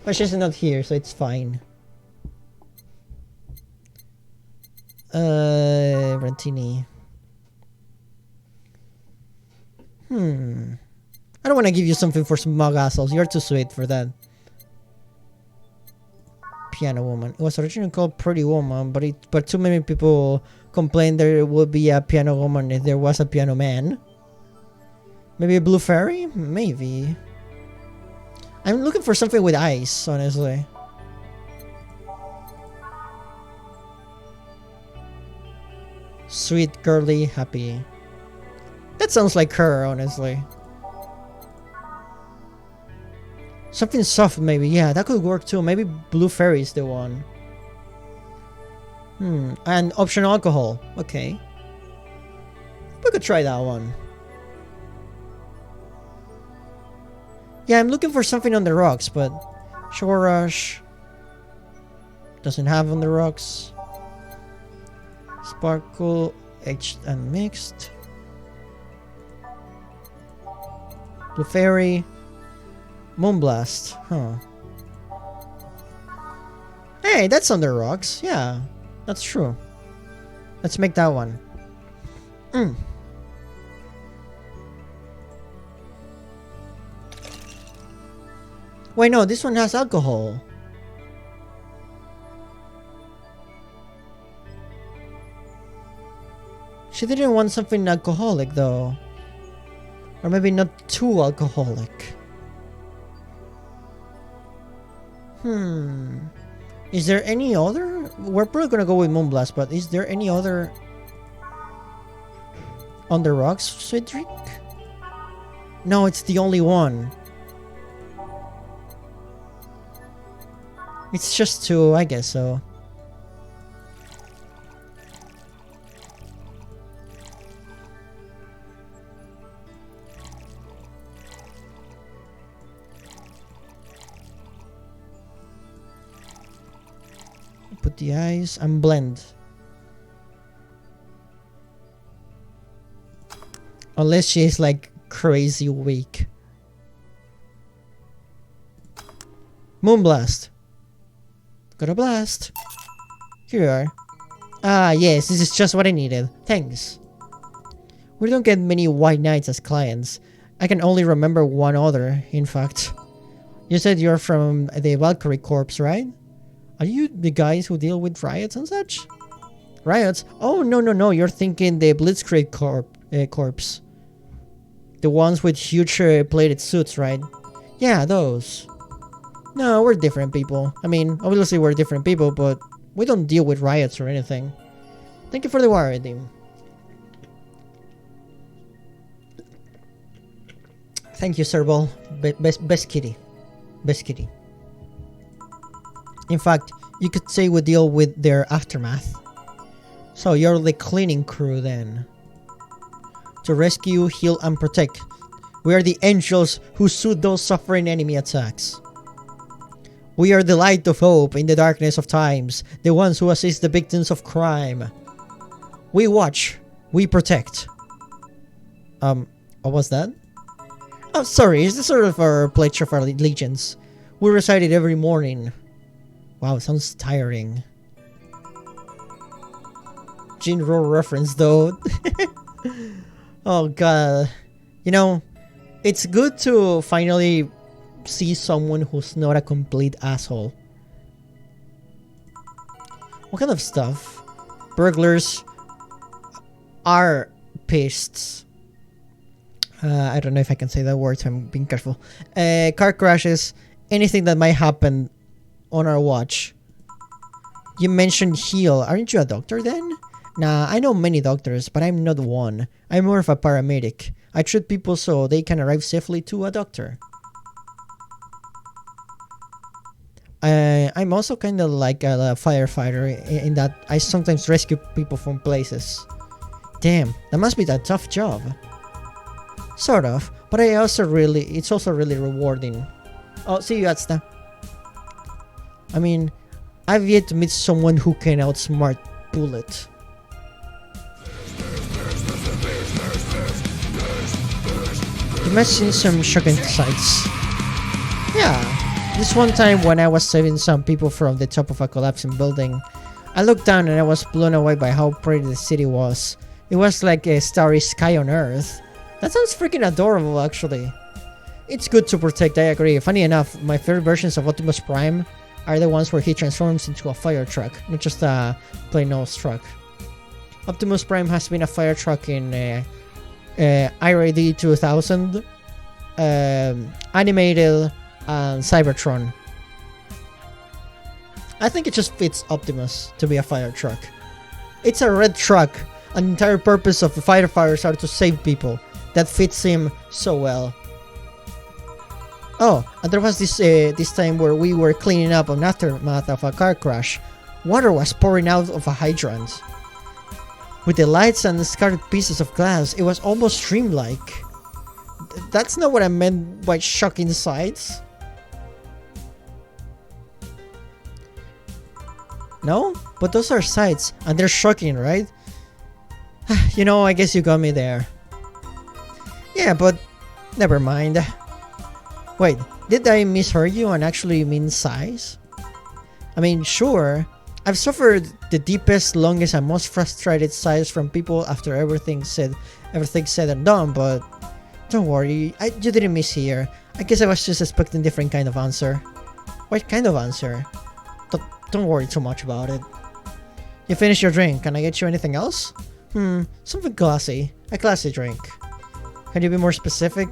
But she's not here, so it's fine. Rantini. I don't want to give you something for smug assholes. You're too sweet for that. Piano woman. It was originally called Pretty Woman, but too many people complained there would be a piano woman if there was a piano man. Maybe a blue fairy? Maybe. I'm looking for something with ice, honestly. Sweet, girly, happy. That sounds like her, honestly. Something soft, maybe. Yeah, that could work too. Maybe blue fairy is the one. And optional alcohol. Okay. We could try that one. Yeah, I'm looking for something on the rocks, but Sugar Rush doesn't have on the rocks. Sparkle, etched and mixed. Blue Fairy. Moonblast. Huh. Hey, that's on the rocks. Yeah, that's true. Let's make that one. Wait, no, this one has alcohol. She didn't want something alcoholic though. Or maybe not too alcoholic. Is there any other? We're probably gonna go with Moonblast, but is there any other on the rocks sweet drink? No, it's the only one. It's just two, I guess so. Put the ice and blend. Unless she's like crazy weak. Moonblast. Got a blast. Here you are. Ah, yes, this is just what I needed. Thanks. We don't get many white knights as clients. I can only remember one other, in fact. You said you're from the Valkyrie Corps, right? Are you the guys who deal with riots and such? Riots? Oh, no. You're thinking the Blitzkrieg Corps. The ones with huge plated suits, right? Yeah, those. No, we're different people. I mean, obviously we're different people, but we don't deal with riots or anything. Thank you for the wire, team. Thank you, Serbol. Best kitty. Best kitty. In fact, you could say we deal with their aftermath. So you're the cleaning crew then. To rescue, heal, and protect. We are the angels who soothe those suffering enemy attacks. We are the light of hope in the darkness of times, the ones who assist the victims of crime. We watch, we protect. What was that? Oh, sorry, is this sort of our pledge of our allegiance? We recite it every morning. Wow, sounds tiring. Jinro reference though. Oh god. You know, it's good to finally see someone who's not a complete asshole. What kind of stuff? Burglars are pissed. I don't know if I can say that word, so I'm being careful. Car crashes, anything that might happen on our watch. You mentioned heal. Aren't you a doctor then? Nah, I know many doctors, but I'm not one. I'm more of a paramedic. I treat people so they can arrive safely to a doctor. I'm also kind of like a firefighter in that I sometimes rescue people from places. Damn, that must be a tough job. Sort of, but it's also really rewarding. Oh, see you, Atsta. I mean, I've yet to meet someone who can outsmart Bullet. You must have seen some shocking sights. Yeah, this one time when I was saving some people from the top of a collapsing building, I looked down and I was blown away by how pretty the city was. It was like a starry sky on Earth. That sounds freaking adorable, actually. It's good to protect, I agree. Funny enough, my favorite versions of Optimus Prime are the ones where he transforms into a fire truck, not just a plain old truck. Optimus Prime has been a fire truck in IRAD 2000, Animated, and Cybertron. I think it just fits Optimus to be a fire truck. It's a red truck. An entire purpose of the firefighters are to save people. That fits him so well. Oh, and there was this time where we were cleaning up an aftermath of a car crash. Water was pouring out of a hydrant. With the lights and the scattered pieces of glass, it was almost dreamlike. That's not what I meant by shocking sights. No? But those are sights, and they're shocking, right? You know, I guess you got me there. Yeah, but never mind. Wait, did I misheard you and actually mean sighs? I mean, sure, I've suffered the deepest, longest, and most frustrated sighs from people after everything said and done, but don't worry, you didn't mishear. I guess I was just expecting different kind of answer. What kind of answer? Don't worry too much about it. You finished your drink. Can I get you anything else? Something classy. A classy drink. Can you be more specific?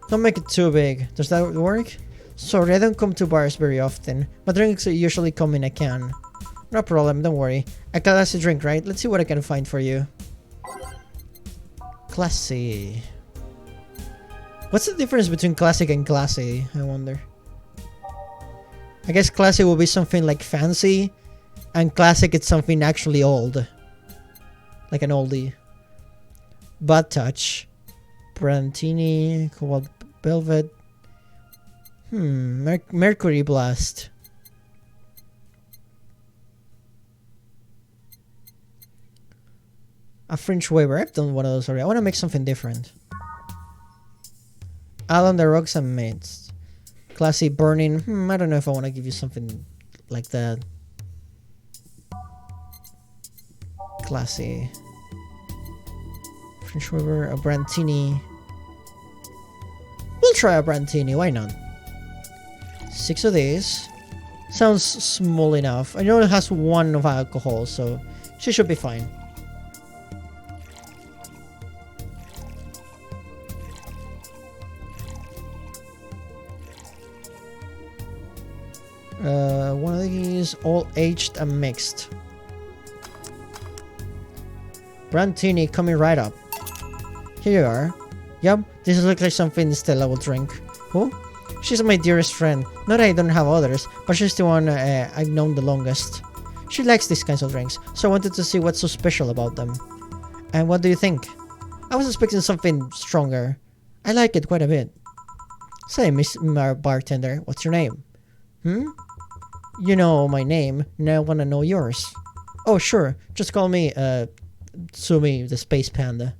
Don't make it too big. Does that work? Sorry, I don't come to bars very often. My drinks usually come in a can. No problem, don't worry. A classy drink, right? Let's see what I can find for you. Classy. What's the difference between classic and classy, I wonder? I guess classy will be something like fancy, and classic it's something actually old. Like an oldie. Bud Touch. Brantini, Cobalt Velvet. Mercury Blast. A French Waver. I've done one of those already. I want to make something different. Alan the Rocks and Mates. Classy Burning. I don't know if I want to give you something like that. Classy. French Waver. A Brantini. We'll try a Brantini. Why not? 6 of these. Sounds small enough. I know it has 1 of alcohol, so she should be fine. is all aged and mixed. Brandtini coming right up. Here you are. Yup, this looks like something Stella will drink. Who? She's my dearest friend. Not that I don't have others, but she's the one I've known the longest. She likes these kinds of drinks, so I wanted to see what's so special about them. And what do you think? I was expecting something stronger. I like it quite a bit. Say, Miss Bartender, what's your name? You know my name, now I wanna know yours. Oh, sure, just call me, Sumi the Space Panda.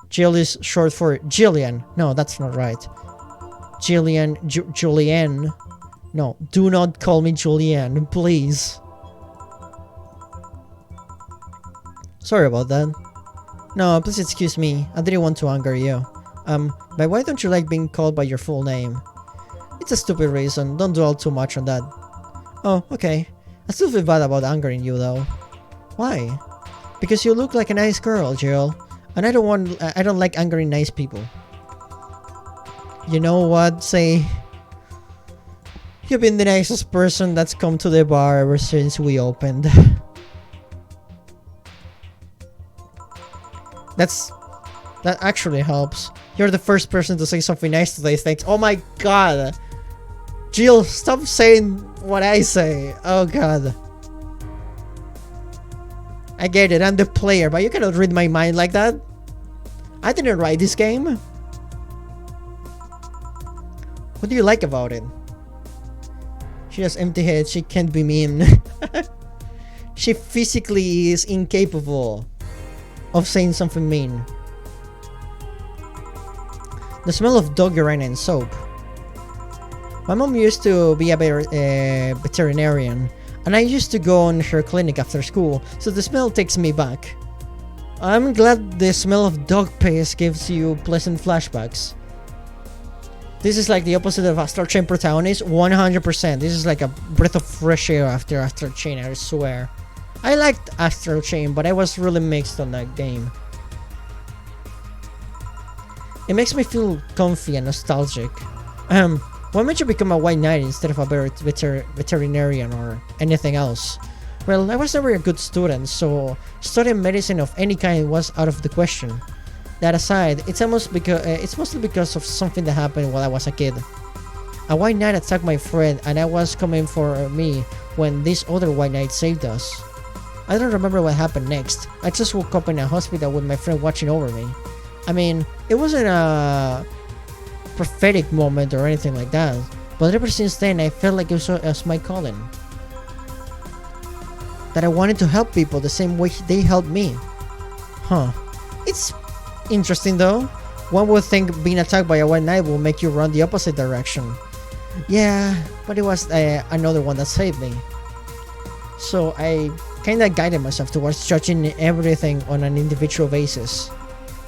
Jill is short for Jillian. No, that's not right. Julianne. No, do not call me Julianne, please. Sorry about that. No, please excuse me. I didn't want to anger you. But why don't you like being called by your full name? It's a stupid reason. Don't dwell too much on that. Oh, okay. I still feel bad about angering you, though. Why? Because you look like a nice girl, Jill. And I don't like angering nice people. You know what? Say, you've been the nicest person that's come to the bar ever since we opened. That actually helps. You're the first person to say something nice today, thanks. Oh my god! Jill, stop saying what I say. Oh god. I get it, I'm the player, but you cannot read my mind like that. I didn't write this game. What do you like about it? She has empty head, she can't be mean. She physically is incapable of saying something mean. The smell of dog urine and soap. My mom used to be a veterinarian, and I used to go on her clinic after school, so the smell takes me back. I'm glad the smell of dog piss gives you pleasant flashbacks. This is like the opposite of Astral Chain protagonist, 100%. This is like a breath of fresh air after Astral Chain, I swear. I liked Astral Chain, but I was really mixed on that game. It makes me feel comfy and nostalgic. Why might you become a white knight instead of a veterinarian or anything else? Well, I was never a good student, so studying medicine of any kind was out of the question. That aside, it's mostly because of something that happened while I was a kid. A white knight attacked my friend, and I was coming for me when this other white knight saved us. I don't remember what happened next. I just woke up in a hospital with my friend watching over me. I mean, it wasn't a prophetic moment or anything like that, but ever since then I felt like it was my calling. That I wanted to help people the same way they helped me. Huh. It's interesting though. One would think being attacked by a white knight will make you run the opposite direction. Yeah, but it was another one that saved me. So I kinda guided myself towards judging everything on an individual basis.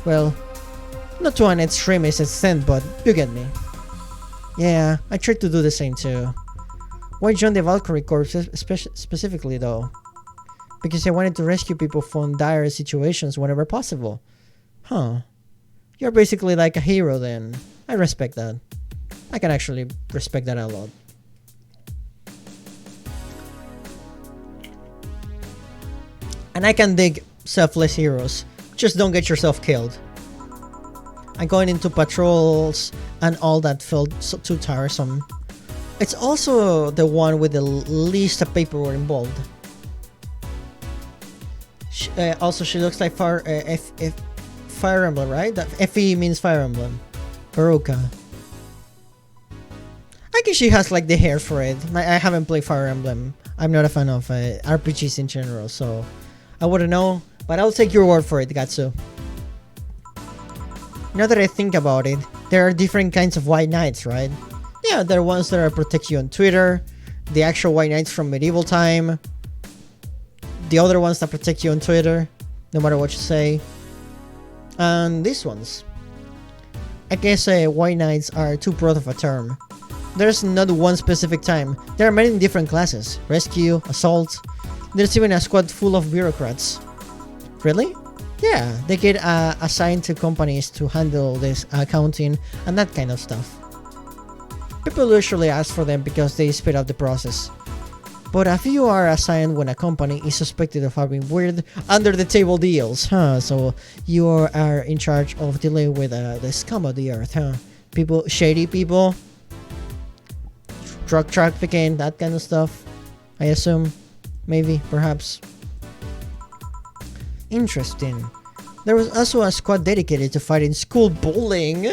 Well, not to an extremist extent, but you get me. Yeah, I tried to do the same too. Why join the Valkyrie Corps specifically though? Because I wanted to rescue people from dire situations whenever possible. Huh. You're basically like a hero then. I respect that. I can actually respect that a lot. And I can dig selfless heroes. Just don't get yourself killed. And going into patrols and all that felt too tiresome. It's also the one with the least paperwork involved. Also, she looks like Fire Emblem, right? That FE means Fire Emblem. Baruka. I guess she has like the hair for it. I haven't played Fire Emblem. I'm not a fan of RPGs in general, so I wouldn't know. But I'll take your word for it, Gatsu. Now that I think about it, there are different kinds of white knights, right? Yeah, there are ones that protect you on Twitter, the actual white knights from medieval time, the other ones that protect you on Twitter, no matter what you say, and these ones. I guess white knights are too broad of a term. There's not one specific time. There are many different classes: rescue, assault. There's even a squad full of bureaucrats. Really? Yeah, they get assigned to companies to handle this accounting and that kind of stuff. People usually ask for them because they speed up the process. But if you are assigned when a company is suspected of having weird under-the-table deals, huh? So you are in charge of dealing with the scum of the earth, huh? People, shady people, drug trafficking, that kind of stuff. I assume, maybe, perhaps. Interesting. There was also a squad dedicated to fighting school bullying.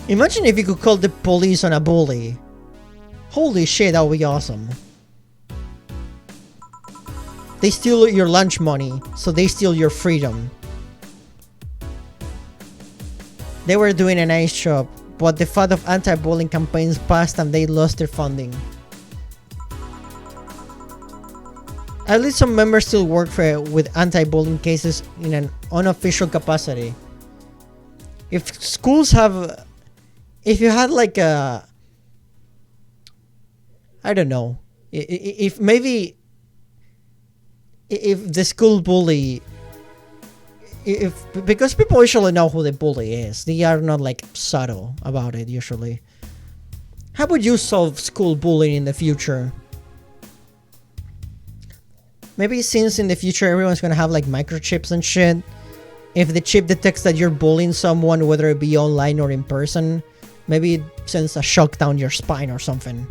Imagine if you could call the police on a bully. Holy shit, that would be awesome. They steal your lunch money, so they steal your freedom. They were doing a nice job, but the flood of anti-bullying campaigns passed and they lost their funding. At least some members still work with anti-bullying cases in an unofficial capacity. If schools have... If you had like a... I don't know. If maybe... If the school bully... Because people usually know who the bully is. They are not like subtle about it usually. How would you solve school bullying in the future? Maybe since in the future everyone's gonna have like microchips and shit. If the chip detects that you're bullying someone, whether it be online or in person, maybe it sends a shock down your spine or something.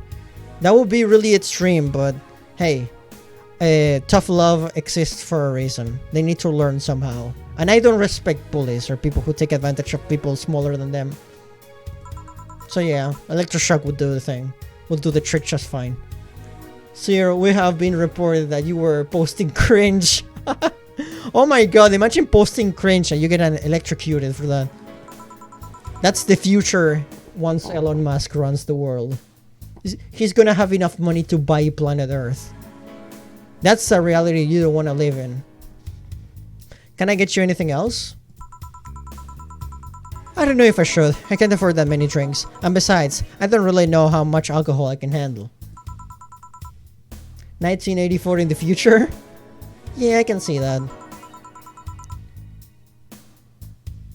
That would be really extreme, but hey, tough love exists for a reason. They need to learn somehow. And I don't respect bullies or people who take advantage of people smaller than them. So yeah, electroshock would do the thing. Would do the trick just fine. Sir, we have been reported that you were posting cringe. Oh my god, imagine posting cringe and you get electrocuted for that. That's the future once Elon Musk runs the world. He's gonna have enough money to buy planet Earth. That's a reality you don't want to live in. Can I get you anything else? I don't know if I should. I can't afford that many drinks. And besides, I don't really know how much alcohol I can handle. 1984 in the future? Yeah, I can see that.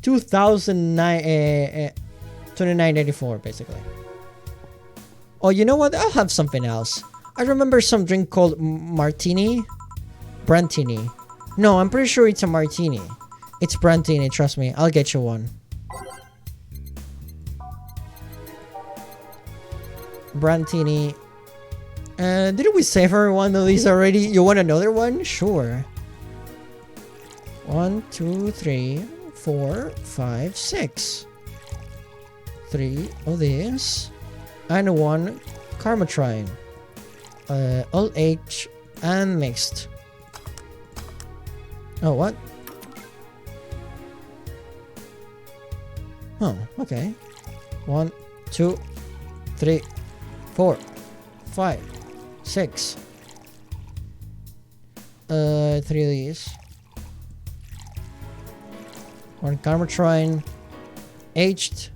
2984 basically. Oh, you know what? I'll have something else. I remember some drink called Martini? Brantini. No, I'm pretty sure it's a martini. It's Brantini, trust me. I'll get you one. Brantini. Didn't we save her one of these already? You want another one? Sure. 1, 2, 3, 4, 5, 6. 3 of these. And 1 Carmatrine. All H and mixed. Oh, what? Oh, okay. 1, 2, 3, 4, 5, 6. 3 of these. 1 Carmatrine. Aged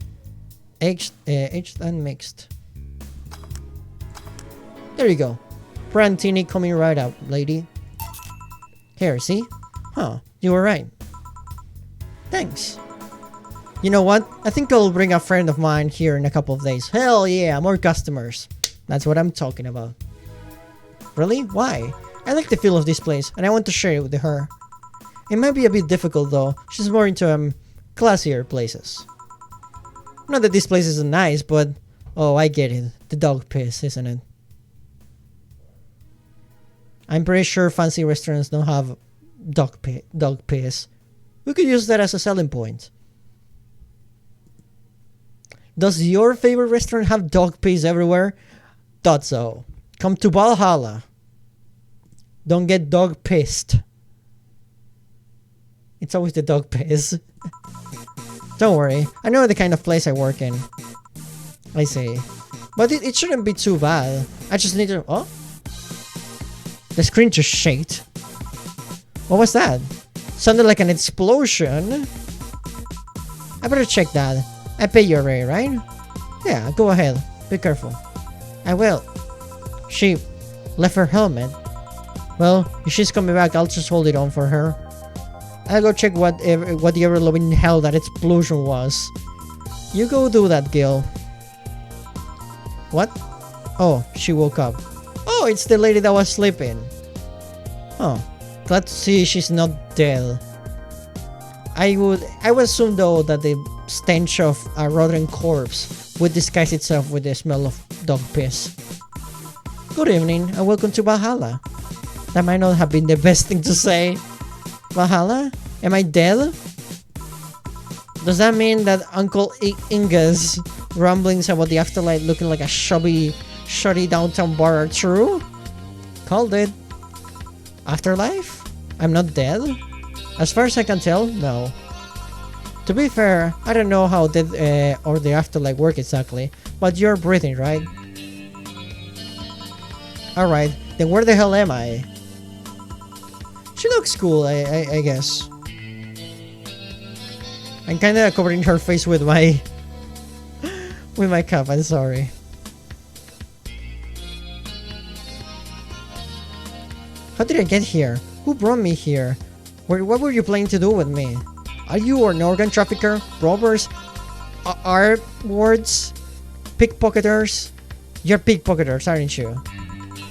and mixed. There you go. Brantini coming right out, lady. Here, see? Huh, you were right. Thanks. You know what? I think I'll bring a friend of mine here in a couple of days. Hell yeah, more customers. That's what I'm talking about. Really? Why? I like the feel of this place, and I want to share it with her. It might be a bit difficult though. She's more into classier places. Not that this place isn't nice, but... Oh, I get it. The dog piss, isn't it? I'm pretty sure fancy restaurants don't have dog piss. We could use that as a selling point. Does your favorite restaurant have dog piss everywhere? Thought so. Come to Valhalla. Don't get dog pissed. It's always the dog piss. Don't worry. I know the kind of place I work in. I see. But it shouldn't be too bad. I just need to... Oh? The screen just shaked. What was that? Sounded like an explosion. I better check that. I pay you already, right? Yeah, go ahead. Be careful. I will. She left her helmet. Well, if she's coming back, I'll just hold it on for her. I'll go check what the ever-loving hell that explosion was. You go do that, Gil. What? Oh, she woke up. Oh, it's the lady that was sleeping. Oh, glad to see she's not dead. I would assume though that the stench of a rotten corpse would disguise itself with the smell of dog piss. Good evening and welcome to Valhalla. That might not have been the best thing to say. Valhalla? Am I dead? Does that mean that Uncle Inga's rumblings about the afterlife looking like a shoddy downtown bar are true? Called it. Afterlife? I'm not dead? As far as I can tell, no. To be fair, I don't know how death or the afterlife work exactly, but you're breathing, right? Alright, then where the hell am I? She looks cool, I guess. I'm kinda covering her face with my cup, I'm sorry. How did I get here? Who brought me here? What were you planning to do with me? Are you an organ trafficker? Robbers? Wards? Pickpocketers? You're pickpocketers, aren't you?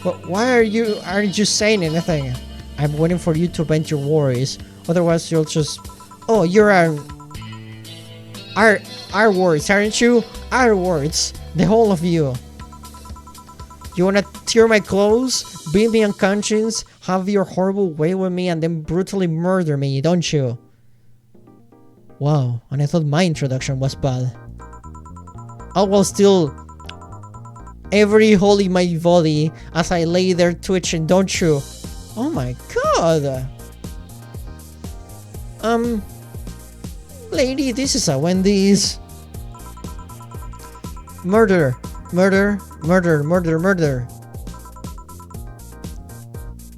But why aren't you saying anything? I'm waiting for you to vent your worries. Otherwise you'll just... Oh, you're an... Our words, aren't you? Our words. The whole of you. You wanna tear my clothes, beat me unconscious, have your horrible way with me, and then brutally murder me, don't you? Wow, and I thought my introduction was bad. I will still every hole in my body as I lay there twitching, don't you? Oh my god! Lady, this is a Wendy's. Murder. Murder. Murder. Murder. Murder.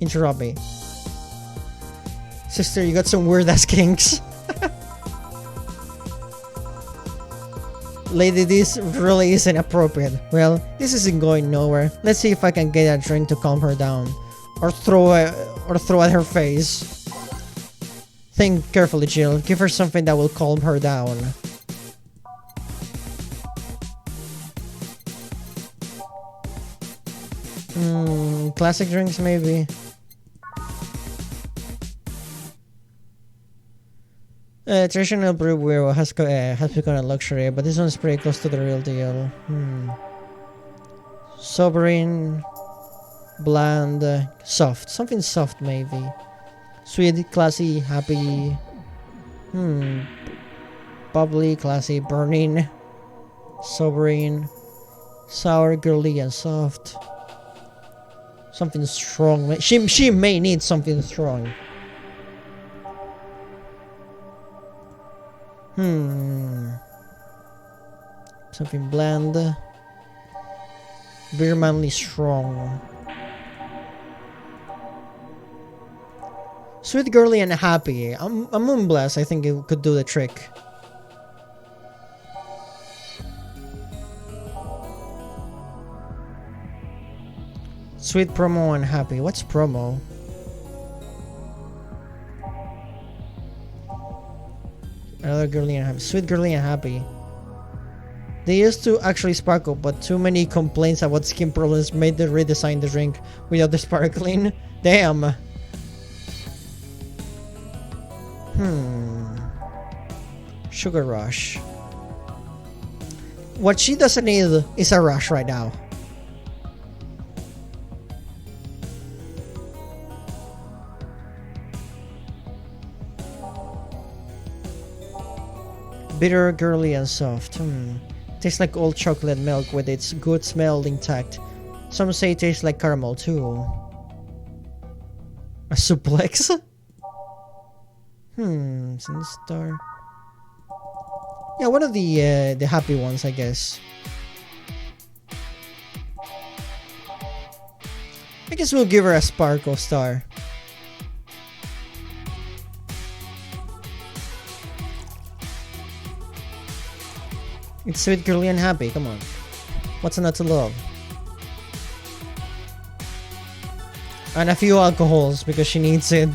Interrupt me. Sister, you got some weird ass kinks. Lady, this really isn't appropriate. Well, this isn't going nowhere. Let's see if I can get a drink to calm her down. Or throw at her face. Think carefully, Jill. Give her something that will calm her down. Classic drinks maybe. Traditional brew has become a luxury, but this one's pretty close to the real deal. Sobering, bland, soft. Something soft maybe. Sweet, classy, happy. Bubbly, classy, burning, sobering, sour, girly, and soft. Something strong. She may need something strong. Something bland. Very manly strong. Sweet, girly, and happy. A moonblast, I think it could do the trick. Sweet, promo, and happy. What's promo? Another girly and happy. Sweet, girly, and happy. They used to actually sparkle, but too many complaints about skin problems made them redesign the drink without the sparkling. Damn. Sugar rush. What she doesn't need is a rush right now. Bitter, girly, and soft. Tastes like old chocolate milk with its good smell intact. Some say it tastes like caramel too. A suplex? Star. Yeah, one of the happy ones, I guess. I guess we'll give her a sparkle star. It's sweet, girly, and happy. Come on. What's not to love? And a few alcohols because she needs it.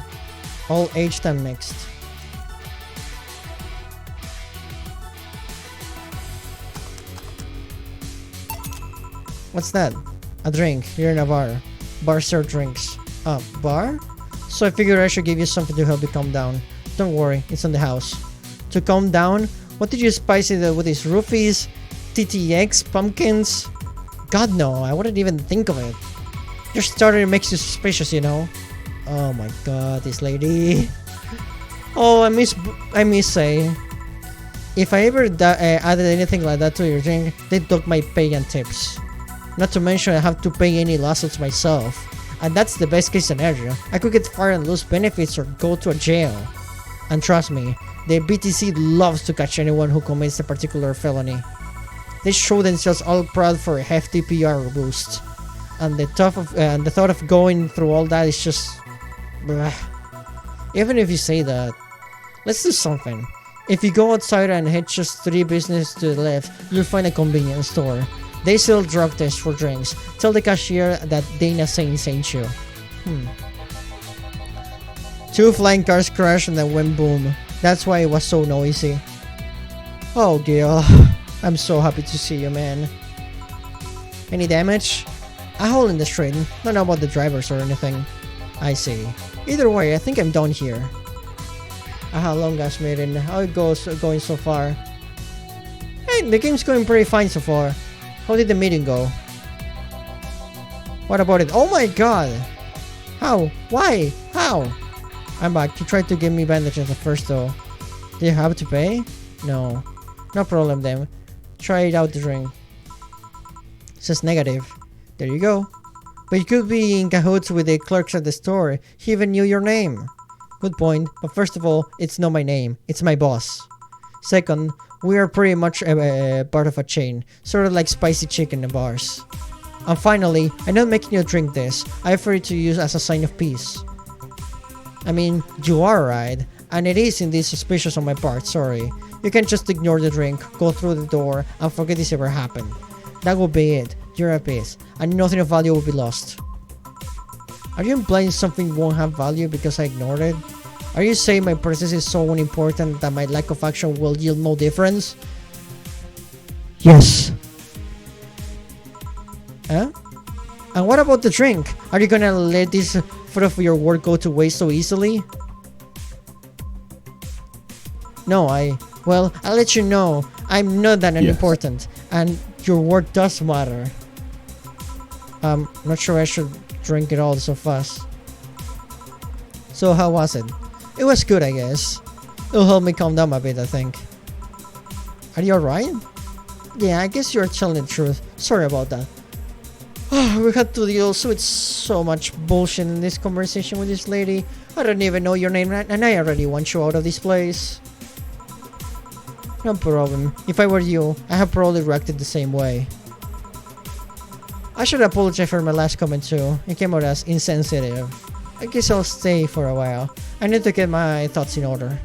All aged and mixed. What's that? A drink. You're in a bar. Bar serve drinks. Bar? So I figured I should give you something to help you calm down. Don't worry, it's in the house. To calm down? What did you spice it with these roofies? TTX? Pumpkins? God no, I wouldn't even think of it. Your starter makes you suspicious, you know. Oh my god, this lady. Oh, I miss say, if I ever added anything like that to your drink, they took my pay and tips. Not to mention I have to pay any lawsuits myself. And that's the best case scenario. I could get fired and lose benefits or go to a jail. And trust me, the BTC loves to catch anyone who commits a particular felony. They show themselves all proud for a hefty PR boost. And the thought of going through all that is just... Bleh. Even if you say that, let's do something. If you go outside and head just 3 businesses to the left, you'll find a convenience store. They sell drug tests for drinks. Tell the cashier that Dana Saint sent you. 2 flying cars crashed and then went boom. That's why it was so noisy. Oh, Gil. I'm so happy to see you, man. Any damage? A hole in the street. Don't know about the drivers or anything. I see. Either way, I think I'm done here. How long has meeting? How it going so far? Hey, the game's going pretty fine so far. How did the meeting go? What about it? Oh my god! How? Why? How? I'm back. You tried to give me bandages at first though. Do you have to pay? No. No problem then. Try it out the drink. Says negative. There you go. But you could be in cahoots with the clerks at the store. He even knew your name. Good point. But first of all, it's not my name. It's my boss. Second, we are pretty much part of a chain. Sort of like spicy chicken in bars. And finally, I'm not making you drink this. I offer it to use as a sign of peace. I mean, you are right. And it is indeed suspicious on my part, sorry. You can just ignore the drink, go through the door, and forget this ever happened. That will be it. You're at peace. And nothing of value will be lost. Are you implying something won't have value because I ignored it? Are you saying my presence is so unimportant that my lack of action will yield no difference? Yes. Huh? And what about the drink? Are you gonna let this foot of your word go to waste so easily? No, well, I'll let you know. I'm not that unimportant. And your word does matter. Not sure I should drink it all so fast. So how was it? It was good, I guess. It'll help me calm down a bit, I think. Are you alright? Yeah, I guess you're telling the truth. Sorry about that. We had to deal with so much bullshit in this conversation with this lady. I don't even know your name and I already want you out of this place. No problem. If I were you, I have probably reacted the same way. I should apologize for my last comment too. It came out as insensitive. I guess I'll stay for a while. I need to get my thoughts in order.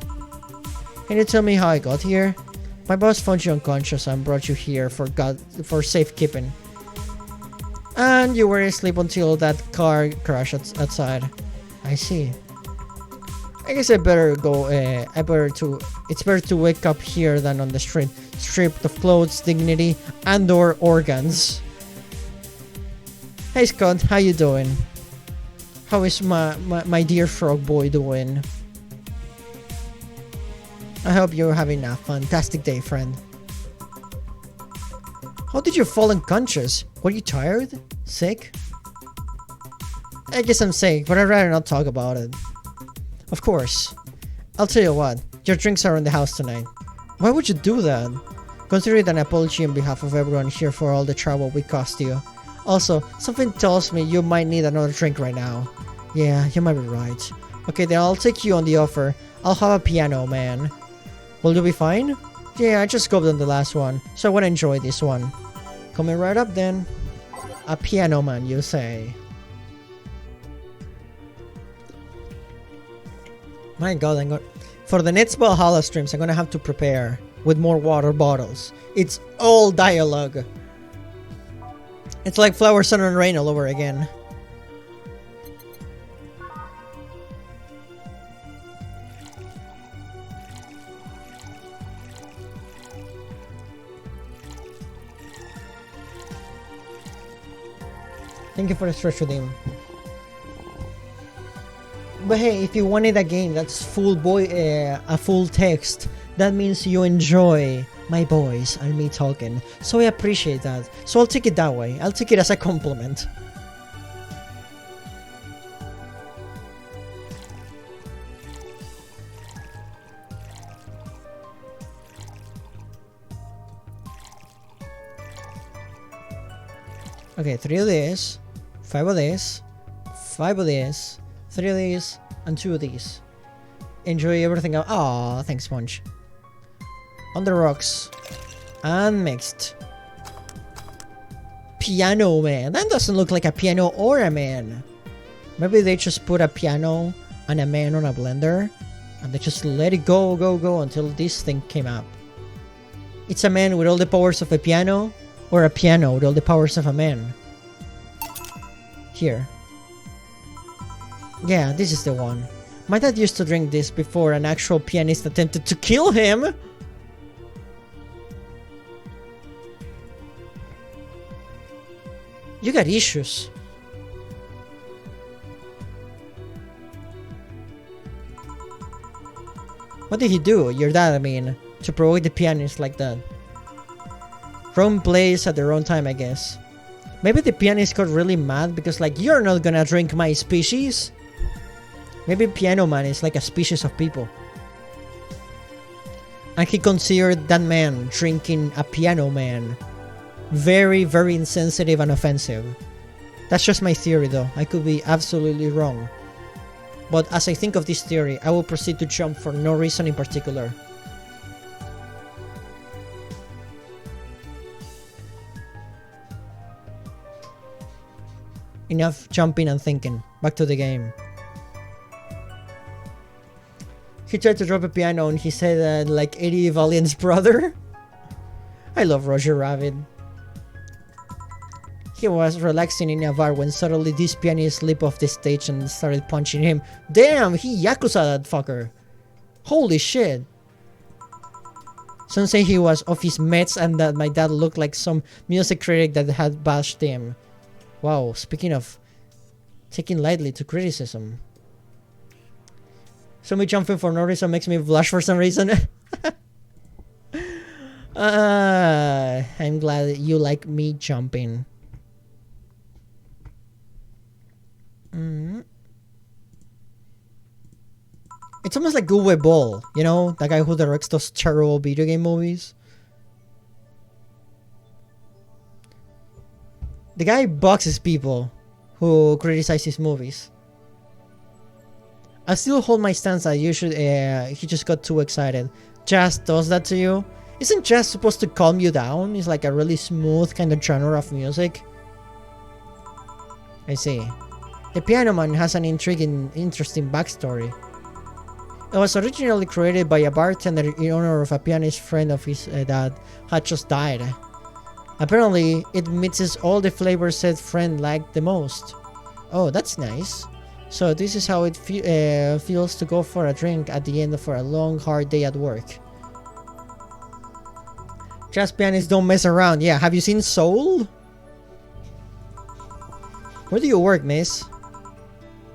Can you tell me how I got here? My boss found you unconscious and brought you here for safekeeping. And you were asleep until that car crashed outside. I see. I guess I better go. It's better to wake up here than on the street, stripped of clothes, dignity, and/or organs. Hey Scott, how you doing? How is my dear frog boy doing? I hope you're having a fantastic day, friend. How did you fall unconscious? Were you tired? Sick? I guess I'm sick, but I'd rather not talk about it. Of course. I'll tell you what, your drinks are in the house tonight. Why would you do that? Consider it an apology on behalf of everyone here for all the trouble we caused you. Also, something tells me you might need another drink right now. Yeah, you might be right. Okay, then I'll take you on the offer. I'll have a piano, man. Will you be fine? Yeah, I just got on the last one, so I want to enjoy this one. Coming right up then. A piano man, you say. My god, for the next Valhalla streams, I'm gonna have to prepare with more water bottles. It's all dialogue. It's like Flower, Sun, and Rain all over again. Thank you for the stretch redeem. But hey, if you wanted a game that's a full text, that means you enjoy my voice and me talking. So I appreciate that. So I'll take it that way. I'll take it as a compliment. Okay, 3 of this, 5 of this, 5 of this, 3 of these, and 2 of these. Enjoy everything else. Aw, thanks, Sponge. On the rocks. And mixed. Piano man. That doesn't look like a piano or a man. Maybe they just put a piano and a man on a blender, and they just let it go until this thing came up. It's a man with all the powers of a piano, or a piano with all the powers of a man. Here. Yeah, this is the one. My dad used to drink this before an actual pianist attempted to kill him. You got issues. What did he do, your dad, I mean, to provoke the pianist like that? Wrong place at the wrong time, I guess. Maybe the pianist got really mad because, like, you're not gonna drink my species. Maybe Piano Man is like a species of people. And he considered that man drinking a piano man very, very insensitive and offensive. That's just my theory though. I could be absolutely wrong. But as I think of this theory, I will proceed to jump for no reason in particular. Enough jumping and thinking. Back to the game. He tried to drop a piano and he said like Eddie Valiant's brother. I love Roger Rabbit. He was relaxing in a bar when suddenly this pianist slipped off the stage and started punching him. Damn, he Yakuza that fucker. Holy shit. Some say he was off his meds and that my dad looked like some music critic that had bashed him. Wow, speaking of taking lightly to criticism. So me jumping for no reason makes me blush for some reason. I'm glad that you like me jumping. It's almost like Uwe Boll, you know? That guy who directs those terrible video game movies. The guy boxes people who criticize his movies. I still hold my stance that you should, he just got too excited. Jazz does that to you. Isn't jazz supposed to calm you down? It's like a really smooth kind of genre of music. I see. The Piano Man has an interesting backstory. It was originally created by a bartender in honor of a pianist friend of his that had just died. Apparently, it mixes all the flavors said friend liked the most. Oh, that's nice. So this is how it feels to go for a drink at the end of a long, hard day at work. Jazz pianists don't mess around. Yeah, have you seen Soul? Where do you work, miss?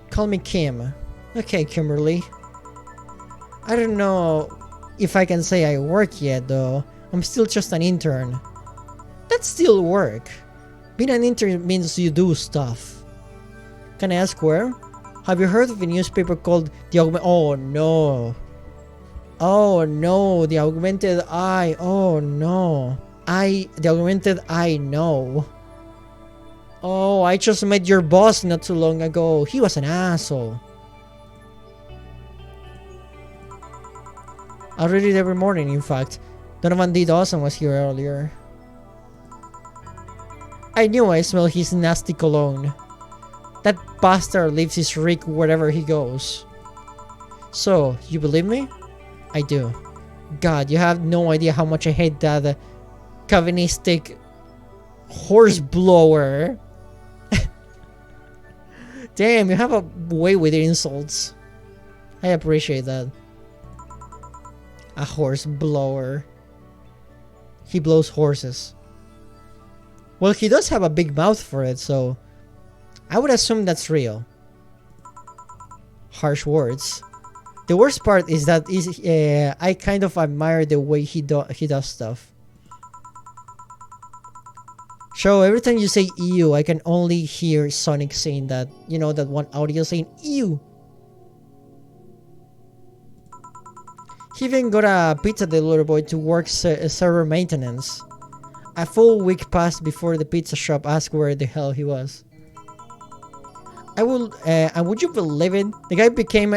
Call me Kim. Okay, Kimberly. I don't know if I can say I work yet, though. I'm still just an intern. That's still work. Being an intern means you do stuff. Can I ask where? Have you heard of a newspaper called The Oh no. Oh no, The Augmented Eye. Oh no. The Augmented Eye, no. Oh, I just met your boss not too long ago. He was an asshole. I read it every morning, in fact. Donovan D. Dawson was here earlier. I knew I smelled his nasty cologne. That bastard leaves his reek wherever he goes. So, you believe me? I do. God, you have no idea how much I hate that Calvinistic horse blower. Damn, you have a way with the insults. I appreciate that. A horse blower. He blows horses. Well, he does have a big mouth for it, so I would assume that's real. Harsh words. The worst part is that I kind of admire the way he does stuff. So every time you say ew, I can only hear Sonic saying that. You know, that one audio saying ew. He even got a pizza delivery boy to work server maintenance. A full week passed before the pizza shop asked where the hell he was. And would you believe it? The guy became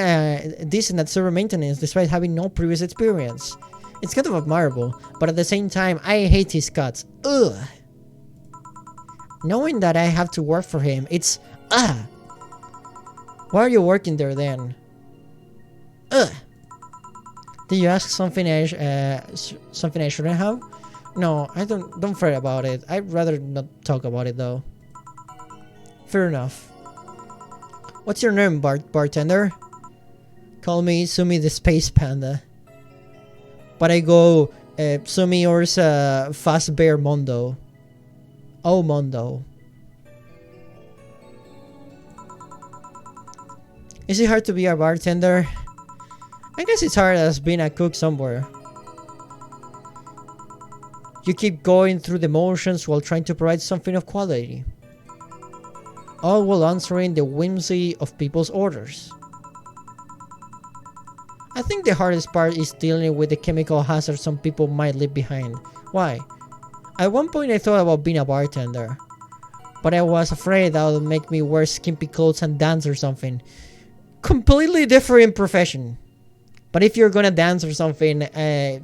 decent at server maintenance despite having no previous experience. It's kind of admirable, but at the same time, I hate his guts. Ugh. Knowing that I have to work for him, it's why are you working there then? Ugh. Did you ask something I shouldn't have? No, I don't fret about it. I'd rather not talk about it though. Fair enough. What's your name, bartender? Call me Sumi the Space Panda. But I go Sumi or Fast Bear Mondo. Oh Mondo. Is it hard to be a bartender? I guess it's hard as being a cook somewhere. You keep going through the motions while trying to provide something of quality. All while answering the whimsy of people's orders. I think the hardest part is dealing with the chemical hazard some people might leave behind. Why? At one point I thought about being a bartender, but I was afraid that would make me wear skimpy clothes and dance or something. Completely different profession. But if you're gonna dance or something, I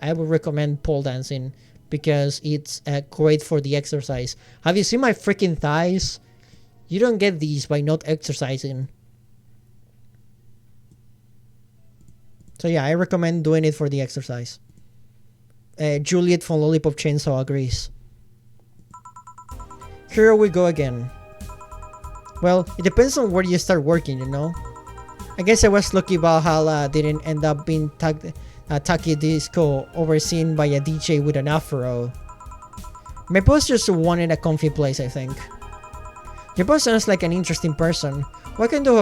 would recommend pole dancing because it's great for the exercise. Have you seen my freaking thighs? You don't get these by not exercising. So yeah, I recommend doing it for the exercise. Juliet from Lollipop Chainsaw agrees. Here we go again. Well, it depends on where you start working, you know? I guess I was lucky Valhalla didn't end up being Taki Disco overseen by a DJ with an afro. My boss just wanted a comfy place, I think. Your boss sounds like an interesting person. What can do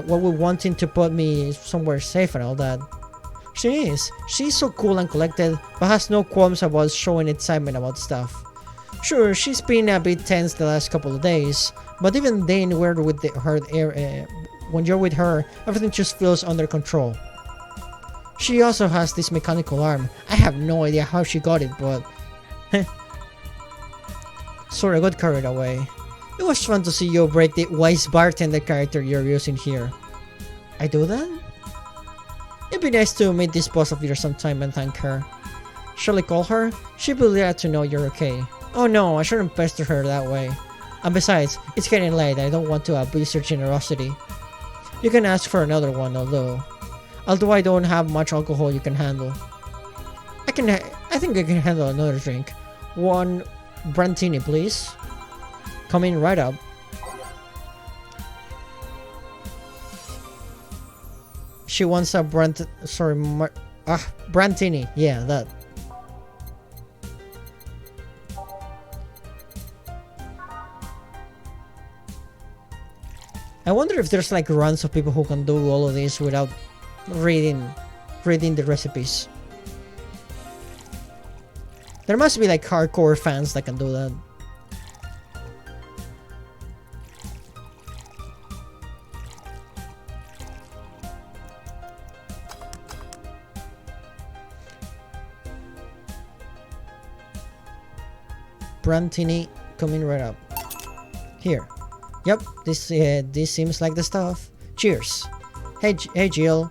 what would wanting to put me somewhere safe and all that? She is. She's so cool and collected, but has no qualms about showing excitement about stuff. Sure, she's been a bit tense the last couple of days, but even then, when you're with her, everything just feels under control. She also has this mechanical arm. I have no idea how she got it, but... Sorry, I got carried away. It was fun to see you break the wise bartender character you're using here. I do that? It'd be nice to meet this boss of yours sometime and thank her. Shall I call her? She'd be glad to know you're okay. Oh no, I shouldn't pester her that way. And besides, it's getting late. I don't want to abuse your generosity. You can ask for another one, although I don't have much alcohol you can handle. I think I can handle another drink. One Brantini, please. Coming right up. She wants a Brantini. Yeah, that. I wonder if there's like runs of people who can do all of this without reading the recipes. There must be like hardcore fans that can do that. Brantini coming right up. Here. Yep, this seems like the stuff. Cheers. Hey Jill.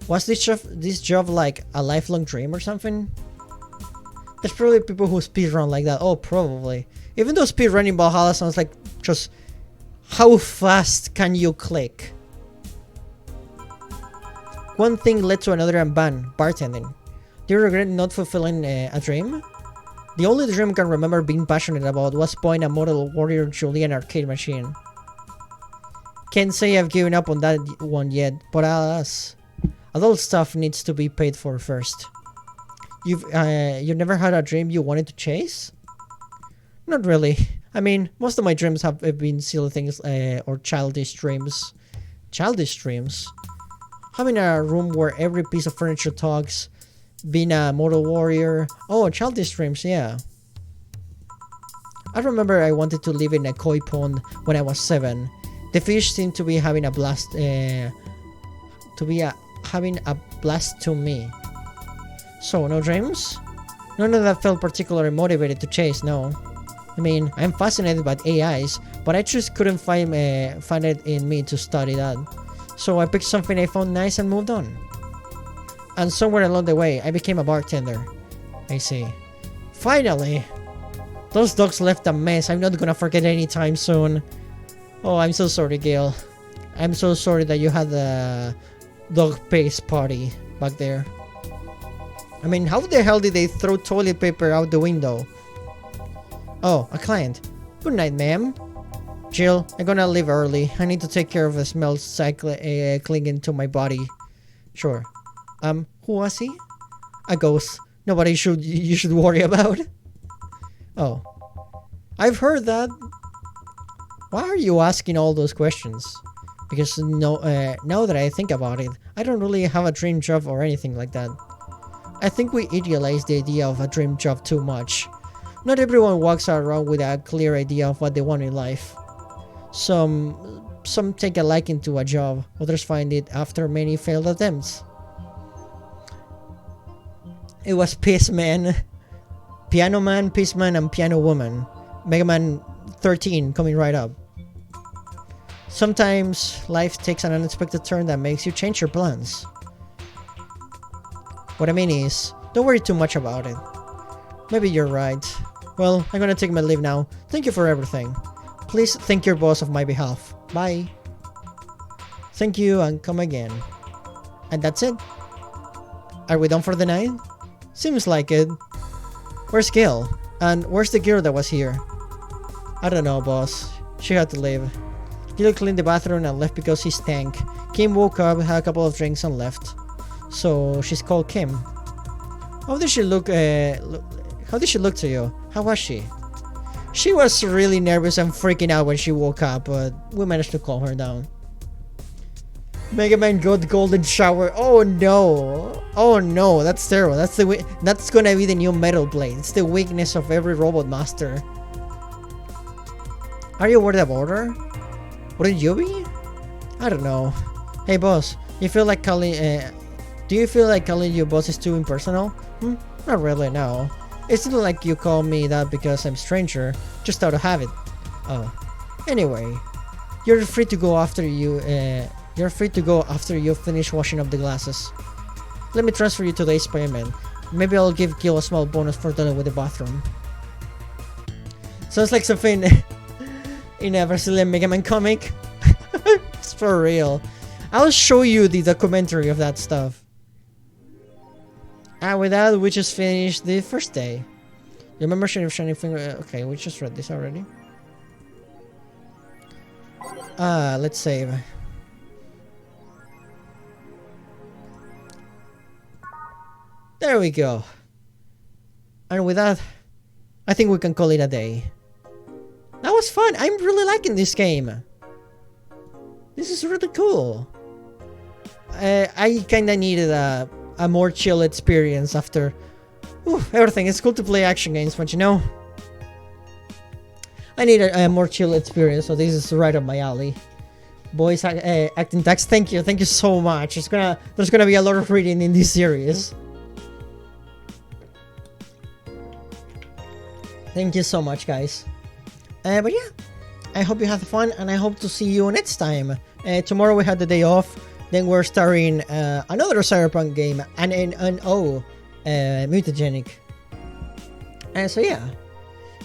Was this job like a lifelong dream or something? There's probably people who speedrun like that. Oh, probably. Even though speedrunning Valhalla sounds like just how fast can you click? One thing led to another and bam, bartending. Do you regret not fulfilling a dream? The only dream I can remember being passionate about was buying a Model Warrior Julian arcade machine. Can't say I've given up on that one yet, but alas, adult stuff needs to be paid for first. You've never had a dream you wanted to chase? Not really. I mean, most of my dreams have been silly things or childish dreams. Childish dreams? Having a room where every piece of furniture talks, being a mortal warrior. Oh, childish dreams, yeah. I remember I wanted to live in a koi pond when I was 7. The fish seemed to be having a blast, having a blast to me. So, no dreams? None of that felt particularly motivated to chase, no. I mean, I'm fascinated by AIs, but I just couldn't find it in me to study that. So I picked something I found nice and moved on. And somewhere along the way, I became a bartender. I see. Finally! Those dogs left a mess. I'm not gonna forget anytime soon. Oh, I'm so sorry, Gail. I'm so sorry that you had the dog paste party back there. I mean, how the hell did they throw toilet paper out the window? Oh, a client. Good night, ma'am. Jill, I'm gonna leave early. I need to take care of the smell clinging to my body. Sure. Who was he? A ghost. Nobody you should worry about. Oh. I've heard that. Why are you asking all those questions? Because now that I think about it, I don't really have a dream job or anything like that. I think we idealize the idea of a dream job too much. Not everyone walks around with a clear idea of what they want in life. Some take a liking to a job, others find it after many failed attempts. It was Piss Man, Piano Man, Piss Man, and Piano Woman. Mega Man 13 coming right up. Sometimes life takes an unexpected turn that makes you change your plans. What I mean is, don't worry too much about it. Maybe you're right. Well, I'm gonna take my leave now. Thank you for everything. Please thank your boss on my behalf. Bye. Thank you and come again. And that's it. Are we done for the night? Seems like it. Where's Gail? And where's the girl that was here? I don't know, boss. She had to leave. Gail cleaned the bathroom and left because he stank. Kim woke up, had a couple of drinks and left. So she's called Kim. How did she look? How did she look to you? How was she? She was really nervous and freaking out when she woke up, but we managed to calm her down. Mega Man got golden shower. Oh no! Oh no! That's terrible. That's gonna be the new Metal Blade. It's the weakness of every robot master. Are you worried about her? Wouldn't you be? I don't know. Hey boss, you feel like calling? Do you feel like calling you boss is too impersonal? Not really. No. It's not like you call me that because I'm a stranger, just out of habit. Oh. Anyway, you're free to go after you. You're free to go after you finish washing up the glasses. Let me transfer you to the experiment. Maybe I'll give Gil a small bonus for dealing with the bathroom. Sounds like something in a Brazilian Mega Man comic. It's for real. I'll show you the documentary of that stuff. And with that, we just finished the first day. Remember Shining Finger? Okay, we just read this already. Let's save. There we go. And with that, I think we can call it a day. That was fun. I'm really liking this game. This is really cool. I kinda needed a more chill experience after everything. It's cool to play action games, but you know, I need a more chill experience, so this is right up my alley. Boys acting text, thank you so much. There's gonna be a lot of reading in this series. Thank you so much, guys. But yeah, I hope you had fun, and I hope to see you next time. Tomorrow we had the day off. Then we're starting another Cyberpunk game, an NNO, mutagenic. And so yeah,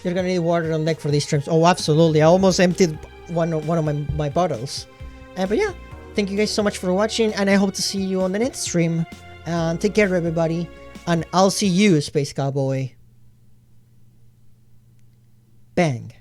you're gonna need water on deck for these streams. Oh, absolutely! I almost emptied one of my bottles. But yeah, thank you guys so much for watching, and I hope to see you on the next stream. And take care, everybody, and I'll see you, Space Cowboy. Bang.